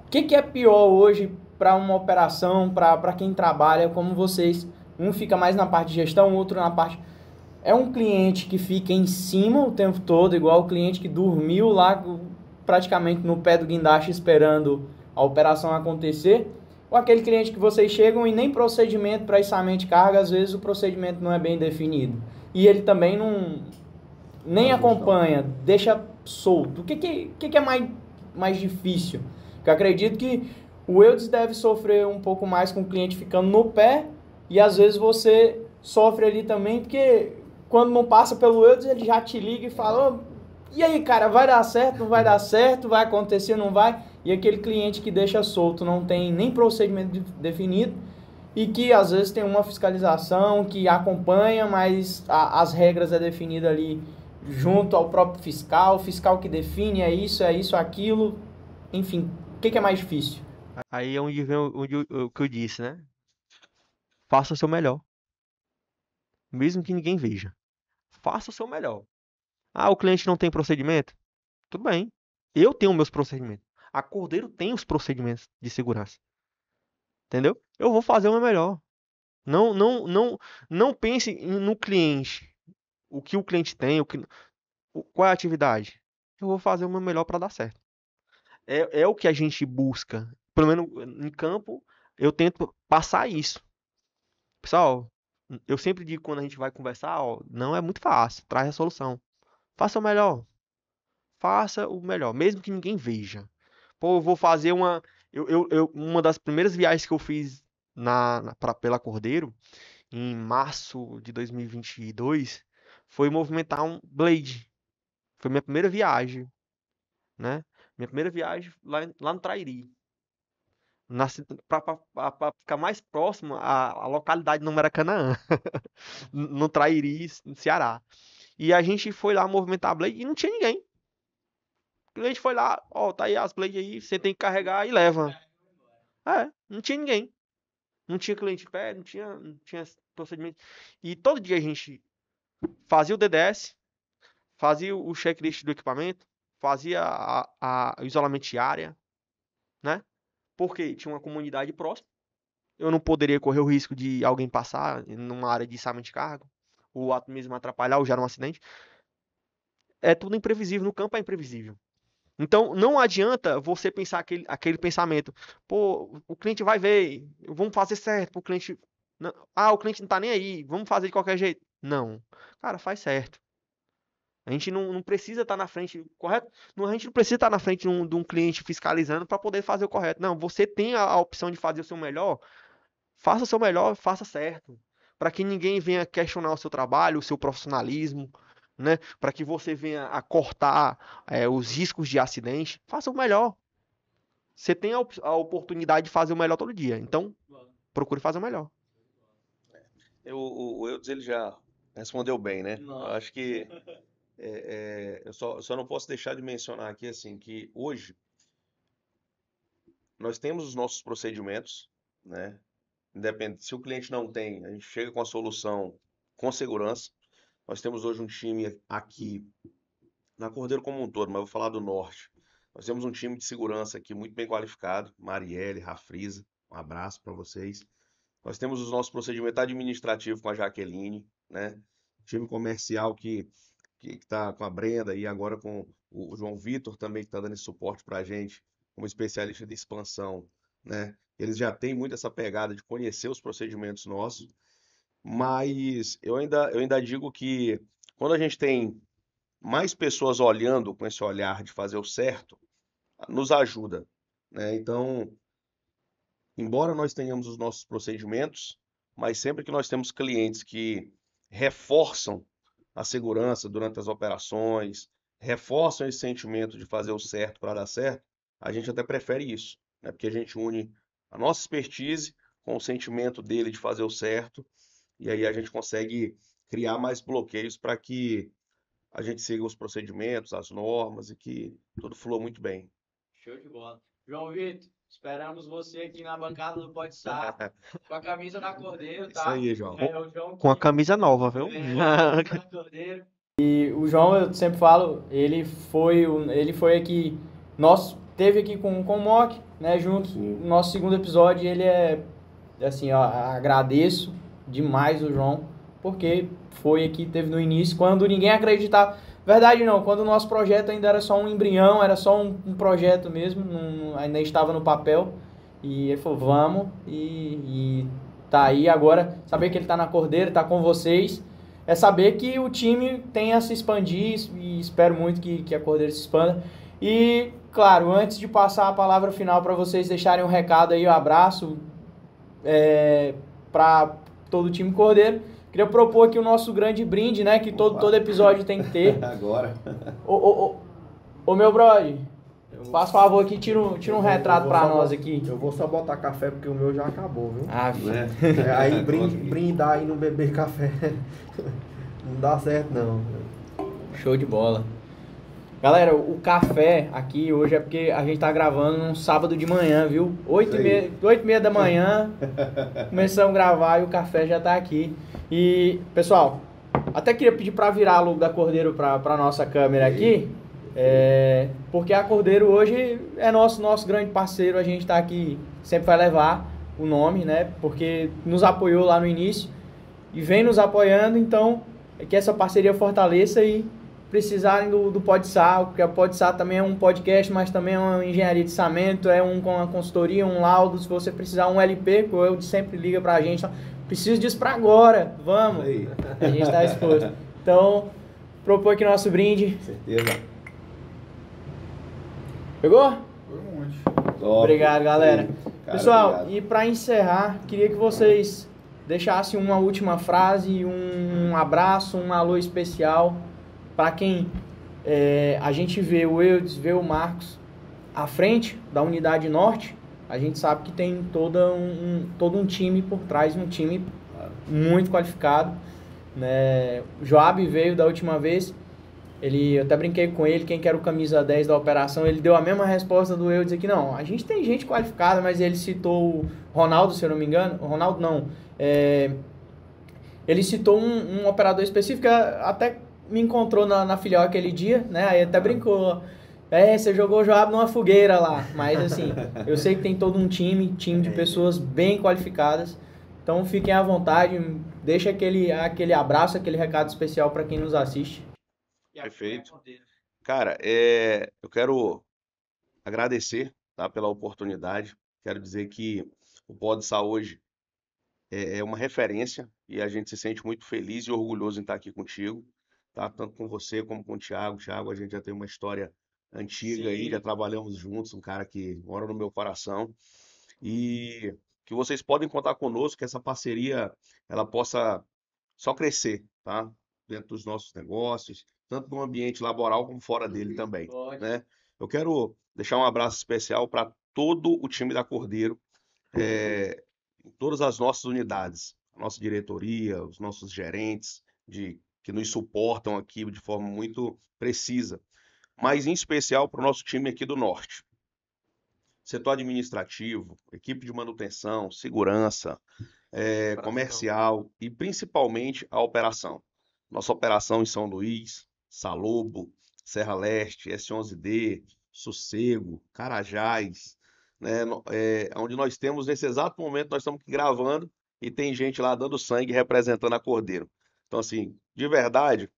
O que é pior hoje para uma operação, para quem trabalha como vocês? Um fica mais na parte de gestão, outro na parte... É um cliente que fica em cima o tempo todo, igual o cliente que dormiu lá praticamente no pé do guindaste esperando a operação acontecer, ou aquele cliente que vocês chegam e nem procedimento para içamento de carga, às vezes o procedimento não é bem definido. E ele também nem acompanha, deixa solto. O que é mais difícil? Porque eu acredito que o Eudes deve sofrer um pouco mais com o cliente ficando no pé, e às vezes você sofre ali também, porque quando não passa pelo Eudes, ele já te liga e fala, oh, e aí, cara, vai dar certo, não vai dar certo, vai acontecer, não vai? E aquele cliente que deixa solto, não tem nem procedimento definido, e que às vezes tem uma fiscalização que acompanha, mas as regras é definida ali junto ao próprio fiscal, o fiscal que define, é isso, aquilo, enfim, o que é mais difícil? Aí é onde vem o que eu disse, né? Faça o seu melhor. Mesmo que ninguém veja. Faça o seu melhor. Ah, o cliente não tem procedimento? Tudo bem. Eu tenho meus procedimentos. A Cordeiro tem os procedimentos de segurança. Entendeu? Eu vou fazer o meu melhor. Não pense no cliente. O que o cliente tem, qual é a atividade. Eu vou fazer o meu melhor para dar certo. É o que a gente busca. Pelo menos em campo, eu tento passar isso. Pessoal, eu sempre digo quando a gente vai conversar, ó, não é muito fácil. Traz a solução. Faça o melhor. Faça o melhor, mesmo que ninguém veja. Pô, eu vou fazer uma das primeiras viagens que eu fiz pela Cordeiro, em março de 2022, foi movimentar um Blade. Foi minha primeira viagem, né? Minha primeira viagem lá no Trairi. Para ficar mais próximo à localidade não era Canaã, no Trairi, no Ceará. E a gente foi lá movimentar a Blade e não tinha ninguém. cliente foi lá, ó, tá aí as blades aí, você tem que carregar e leva. Não tinha ninguém. Não tinha cliente em pé, não tinha procedimento. E todo dia a gente fazia o DDS, fazia o checklist do equipamento, fazia o isolamento de área, né? Porque tinha uma comunidade próxima. Eu não poderia correr o risco de alguém passar numa área de içamento de carga, o ato mesmo atrapalhar ou gerar um acidente. É tudo imprevisível, no campo é imprevisível. Então, não adianta você pensar aquele pensamento, pô, o cliente vai ver, vamos fazer certo pro cliente. Não, o cliente não tá nem aí, vamos fazer de qualquer jeito. Não, cara, faz certo. A gente não precisa estar na frente, correto? A gente não precisa estar na frente de um cliente fiscalizando para poder fazer o correto. Não, você tem a opção de fazer o seu melhor, faça o seu melhor, faça certo. Para que ninguém venha questionar o seu trabalho, o seu profissionalismo, né? Para que você venha a cortar os riscos de acidente, faça o melhor. Você tem a oportunidade de fazer o melhor todo dia. Então, procure fazer o melhor. O Eudes, ele já respondeu bem, né? Nossa. Eu acho que eu só não posso deixar de mencionar aqui, assim, que hoje nós temos os nossos procedimentos, né? Independente, se o cliente não tem, a gente chega com a solução com segurança. Nós temos hoje um time aqui na Cordeiro como um todo, mas eu vou falar do Norte. Nós temos um time de segurança aqui muito bem qualificado, Marielle, Rafrisa, um abraço para vocês. Nós temos os nossos procedimentos administrativos com a Jaqueline, né? Time comercial que está com a Brenda e agora com o João Vitor também que está dando esse suporte para a gente, como especialista de expansão, né? Eles já têm muito essa pegada de conhecer os procedimentos nossos, mas eu ainda digo que quando a gente tem mais pessoas olhando com esse olhar de fazer o certo, nos ajuda, né? Então, embora nós tenhamos os nossos procedimentos, mas sempre que nós temos clientes que reforçam a segurança durante as operações, reforçam esse sentimento de fazer o certo para dar certo, a gente até prefere isso, né? Porque a gente une a nossa expertise com o sentimento dele de fazer o certo, e aí a gente consegue criar mais bloqueios para que a gente siga os procedimentos, as normas e que tudo flua muito bem. Show de bola. João Vitor, esperamos você aqui na bancada do Pode Sar, com a camisa da Cordeiro, tá? Isso aí, João. O João Com a camisa nova, viu? da Cordeiro. E o João, eu sempre falo, ele foi aqui, teve aqui com o Mock, né, junto, no nosso segundo episódio, ele assim, ó, agradeço demais o João, porque foi aqui, teve no início, quando ninguém acreditava. Verdade não, quando o nosso projeto ainda era só um embrião, era só um projeto mesmo, ainda estava no papel, e ele falou, vamos, e tá aí agora, saber que ele tá na Cordeiro, tá com vocês, é saber que o time tem a se expandir, e espero muito que a Cordeiro se expanda. E, claro, antes de passar a palavra final para vocês deixarem um recado aí, um abraço para todo o time Cordeiro, queria propor aqui o nosso grande brinde, né? Que todo episódio tem que ter. Agora. Ô meu brother, faz favor aqui, tira um retrato pra nós aqui. Eu vou só botar café porque o meu já acabou, viu? Né? Aí brindar e não beber café não dá certo não. Show de bola. Galera, o café aqui hoje é porque a gente tá gravando num sábado de manhã, viu? 8h30 da manhã, começamos a gravar e o café já tá aqui. E, pessoal, até queria pedir pra virar a logo da Cordeiro pra nossa câmera aqui, porque a Cordeiro hoje é nosso grande parceiro, a gente tá aqui, sempre vai levar o nome, né? Porque nos apoiou lá no início e vem nos apoiando, então que essa parceria fortaleça e precisarem do Pode Sar, porque a Pode Sar também é um podcast, mas também é uma engenharia de içamento, com uma consultoria, um laudo, se você precisar um LP, que o Eudes sempre liga pra gente, preciso disso pra agora, vamos, a gente tá exposto. Então, propor aqui nosso brinde. Certeza. Pegou? Foi muito. Top. Obrigado, galera. Cara, Pessoal, obrigado. e para encerrar, queria que vocês deixassem uma última frase, um abraço, um alô especial para quem a gente vê o Eudes, vê o Marcos à frente da Unidade Norte. A gente sabe que tem todo um time por trás, um time muito qualificado, né? O Joab veio da última vez Eu até brinquei com ele, quem que era o camisa 10 da operação, ele deu a mesma resposta do eu, dizer que não, a gente tem gente qualificada, mas ele citou o Ronaldo, se eu não me engano, o Ronaldo não, ele citou um operador específico, até me encontrou na filial aquele dia, né, aí até brincou, você jogou o Joab numa fogueira lá, mas assim, eu sei que tem todo um time de pessoas bem qualificadas, então fiquem à vontade, deixa aquele abraço, aquele recado especial para quem nos assiste. Perfeito. Cara, eu quero agradecer, tá, pela oportunidade. Quero dizer que o PodSar hoje é uma referência e a gente se sente muito feliz e orgulhoso em estar aqui contigo, tá? Tanto com você como com o Thiago. Thiago, a gente já tem uma história antiga aí, já trabalhamos juntos, um cara que mora no meu coração. E que vocês podem contar conosco, que essa parceria ela possa só crescer, tá? Dentro dos nossos negócios, tanto no ambiente laboral como fora dele também, né? Eu quero deixar um abraço especial para todo o time da Cordeiro, em todas as nossas unidades, a nossa diretoria, os nossos gerentes, que nos suportam aqui de forma muito precisa, mas em especial para o nosso time aqui do Norte. Setor administrativo, equipe de manutenção, segurança, comercial e principalmente a operação. Nossa operação em São Luís, Salobo, Serra Leste, S11D, Sossego, Carajás, né, onde nós temos, nesse exato momento, nós estamos aqui gravando e tem gente lá dando sangue representando a Cordeiro. Então, assim, de verdade,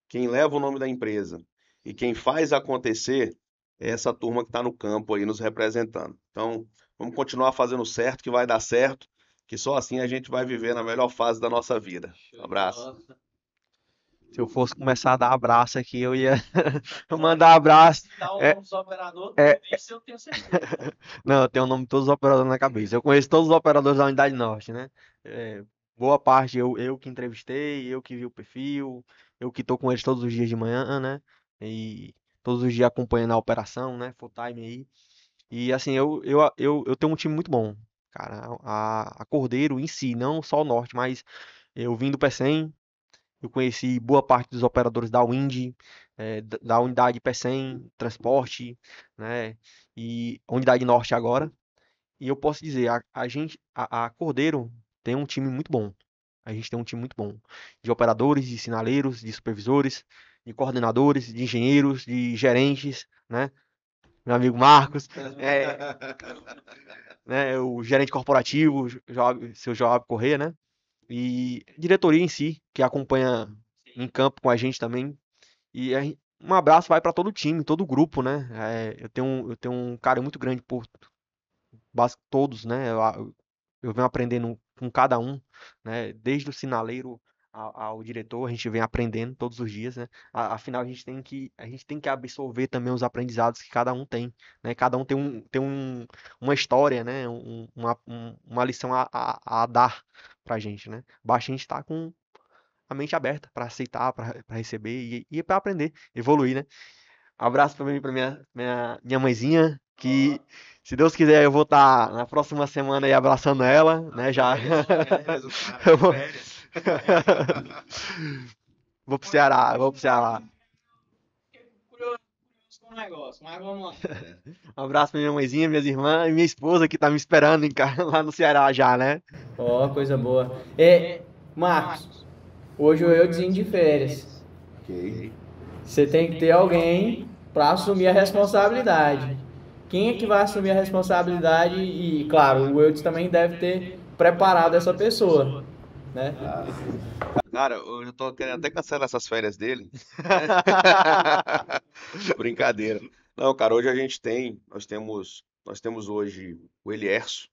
quem leva o nome da empresa e quem faz acontecer é essa turma que está no campo aí nos representando. Então, vamos continuar fazendo certo, que vai dar certo, que só assim a gente vai viver na melhor fase da nossa vida. Um abraço. Se eu fosse começar a dar abraço aqui, eu ia mandar abraço. Isso eu tenho certeza. Não, eu tenho o nome de todos os operadores na cabeça. Eu conheço todos os operadores da Unidade Norte, né? Boa parte eu que entrevistei, eu que vi o perfil, eu que tô com eles todos os dias de manhã, né? E todos os dias acompanhando a operação, né? Full time aí. E assim, eu tenho um time muito bom, cara. A Cordeiro em si, não só o Norte, mas eu vim do PECEM, eu conheci boa parte dos operadores da Wind, da unidade PECEM, transporte, né? E unidade Norte agora. E eu posso dizer, a Cordeiro tem um time muito bom. A gente tem um time muito bom de operadores, de sinaleiros, de supervisores, de coordenadores, de engenheiros, de gerentes, né? Meu amigo Marcos, né? O gerente corporativo, seu Joab Corrêa, né? E diretoria em si, que acompanha em campo com a gente também. E um abraço vai para todo o time, todo o grupo, né? Eu tenho um carinho muito grande por todos, né? Eu venho aprendendo com cada um, né? Desde o sinaleiro ao diretor, a gente vem aprendendo todos os dias, né? Afinal, a gente tem que absorver também os aprendizados que cada um tem, né? Cada um uma história, né? Uma lição a dar pra gente, né? Basta a gente estar com a mente aberta para aceitar, para receber e para aprender, evoluir, né? Abraço também para minha mãezinha, que se Deus quiser eu vou estar na próxima semana aí abraçando ela, né? Já eu vou pro Ceará, vou pro Ceará. Curioso com o negócio, mas vamos lá. Um abraço pra minha mãezinha, minhas irmãs e minha esposa que tá me esperando lá no Ceará já, né? Ó, coisa boa. Marcos, hoje eu desenho de férias. Ok. Você tem que ter alguém para assumir a responsabilidade. Quem é que vai assumir a responsabilidade? E, claro, o Eudes também deve ter preparado essa pessoa, né? Cara, eu já tô querendo até cancelar essas férias dele. Brincadeira. Não, cara, hoje nós temos hoje o Elierso,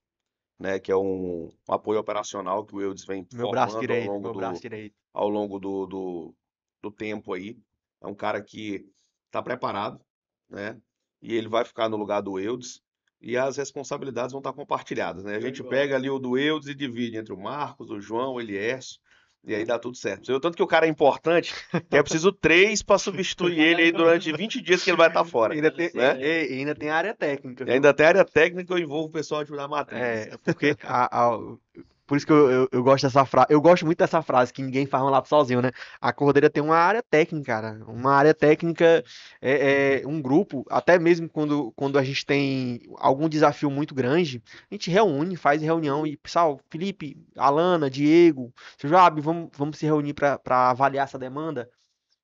né, que é um apoio operacional que o Eudes vem Meu braço formando direito, meu braço direito. ao longo do tempo aí. É um cara que está preparado, né? E ele vai ficar no lugar do Eudes e as responsabilidades vão estar compartilhadas, né? A gente pega ali o do Eudes e divide entre o Marcos, o João, o Elierso, e aí dá tudo certo. Tanto que o cara é importante, que é preciso 3 para substituir ele aí durante 20 dias que ele vai estar fora. Né? Ainda tem a área técnica. E ainda tem a área técnica que eu envolvo o pessoal de da matriz. Porque Por isso que eu gosto dessa frase. Eu gosto muito dessa frase, que ninguém faz um lápis sozinho, né? A Cordeira tem uma área técnica, cara. Uma área técnica, um grupo, até mesmo quando a gente tem algum desafio muito grande, a gente reúne, faz reunião e, pessoal, Felipe, Alana, Diego, seu Joab, vamos se reunir para avaliar essa demanda,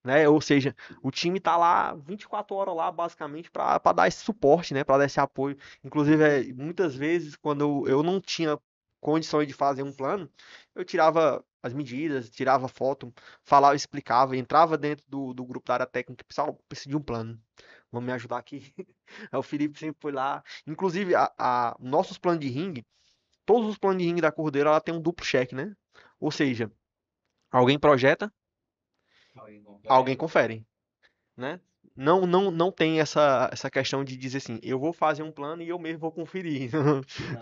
né? Ou seja, o time tá lá 24 horas lá, basicamente, para dar esse suporte, né? Para dar esse apoio. Inclusive, muitas vezes, quando eu não tinha condições de fazer um plano, eu tirava as medidas, tirava foto, falava, explicava, entrava dentro do grupo da área técnica, pessoal, preciso de um plano. Vamos me ajudar aqui. Aí o Felipe sempre foi lá. Inclusive, nossos planos de ringue, todos os planos de ringue da Cordeira, ela tem um duplo cheque, né? Ou seja, alguém projeta, alguém confere, né? Não tem essa questão de dizer assim, eu vou fazer um plano e eu mesmo vou conferir.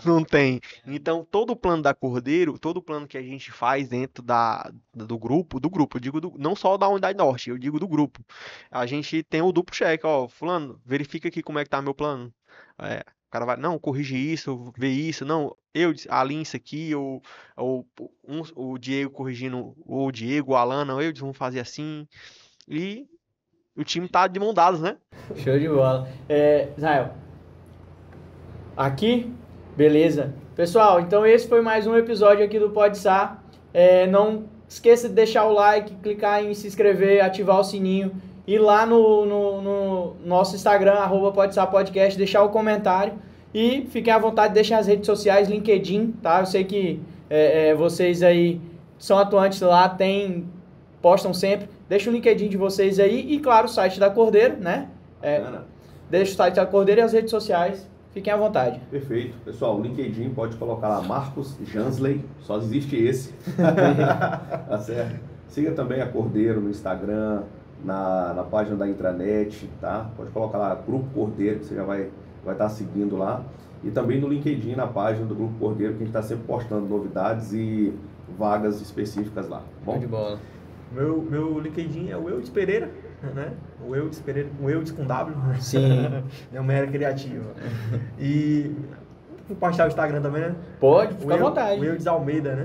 Não tem. Então, todo o plano da Cordeiro, todo o plano que a gente faz dentro do grupo, eu digo não só da Unidade Norte, eu digo do grupo. A gente tem o duplo check, ó, fulano, verifica aqui como é que tá meu plano. O cara vai, não, corrige isso, vê isso, não, alinha isso aqui, o Diego corrigindo, o Diego, o Alana, vamos fazer assim. E o time tá de mão dadas, né? Show de bola. Israel, aqui, beleza. Pessoal, então esse foi mais um episódio aqui do Podsar. Não esqueça de deixar o like, clicar em se inscrever, ativar o sininho. Ir lá no nosso Instagram, @PodsarPodcast, deixar o comentário. E fiquem à vontade, deixem as redes sociais, LinkedIn, tá? Eu sei que vocês aí são atuantes lá, postam sempre. Deixa o LinkedIn de vocês aí e, claro, o site da Cordeiro, né? Deixa o site da Cordeiro e as redes sociais. Fiquem à vontade. Perfeito. Pessoal, o LinkedIn pode colocar lá Marcos Jansley, só existe esse. Tá certo? Siga também a Cordeiro no Instagram, na página da intranet, tá? Pode colocar lá Grupo Cordeiro, que você já vai estar seguindo lá. E também no LinkedIn, na página do Grupo Cordeiro, que a gente está sempre postando novidades e vagas específicas lá. Bom? Show de bola. Meu LinkedIn é o Eudes Pereira, né? O Eudes Pereira, o Eudes com W. Sim. É uma era criativa. E compartilhar o Instagram também, né? Pode, fica à vontade. O Eudes Almeida, né?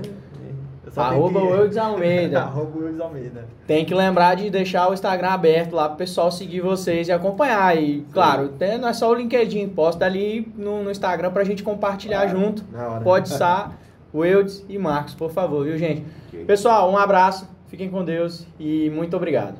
Arroba o Eudes Almeida. Arroba o Eudes Almeida. Tem que lembrar de deixar o Instagram aberto lá pro pessoal seguir vocês e acompanhar. E, claro, não é só o LinkedIn, posta ali no Instagram pra gente compartilhar junto. Podsar, o Eudes e Marcos, por favor, viu, gente? Okay. Pessoal, um abraço, fiquem com Deus e muito obrigado.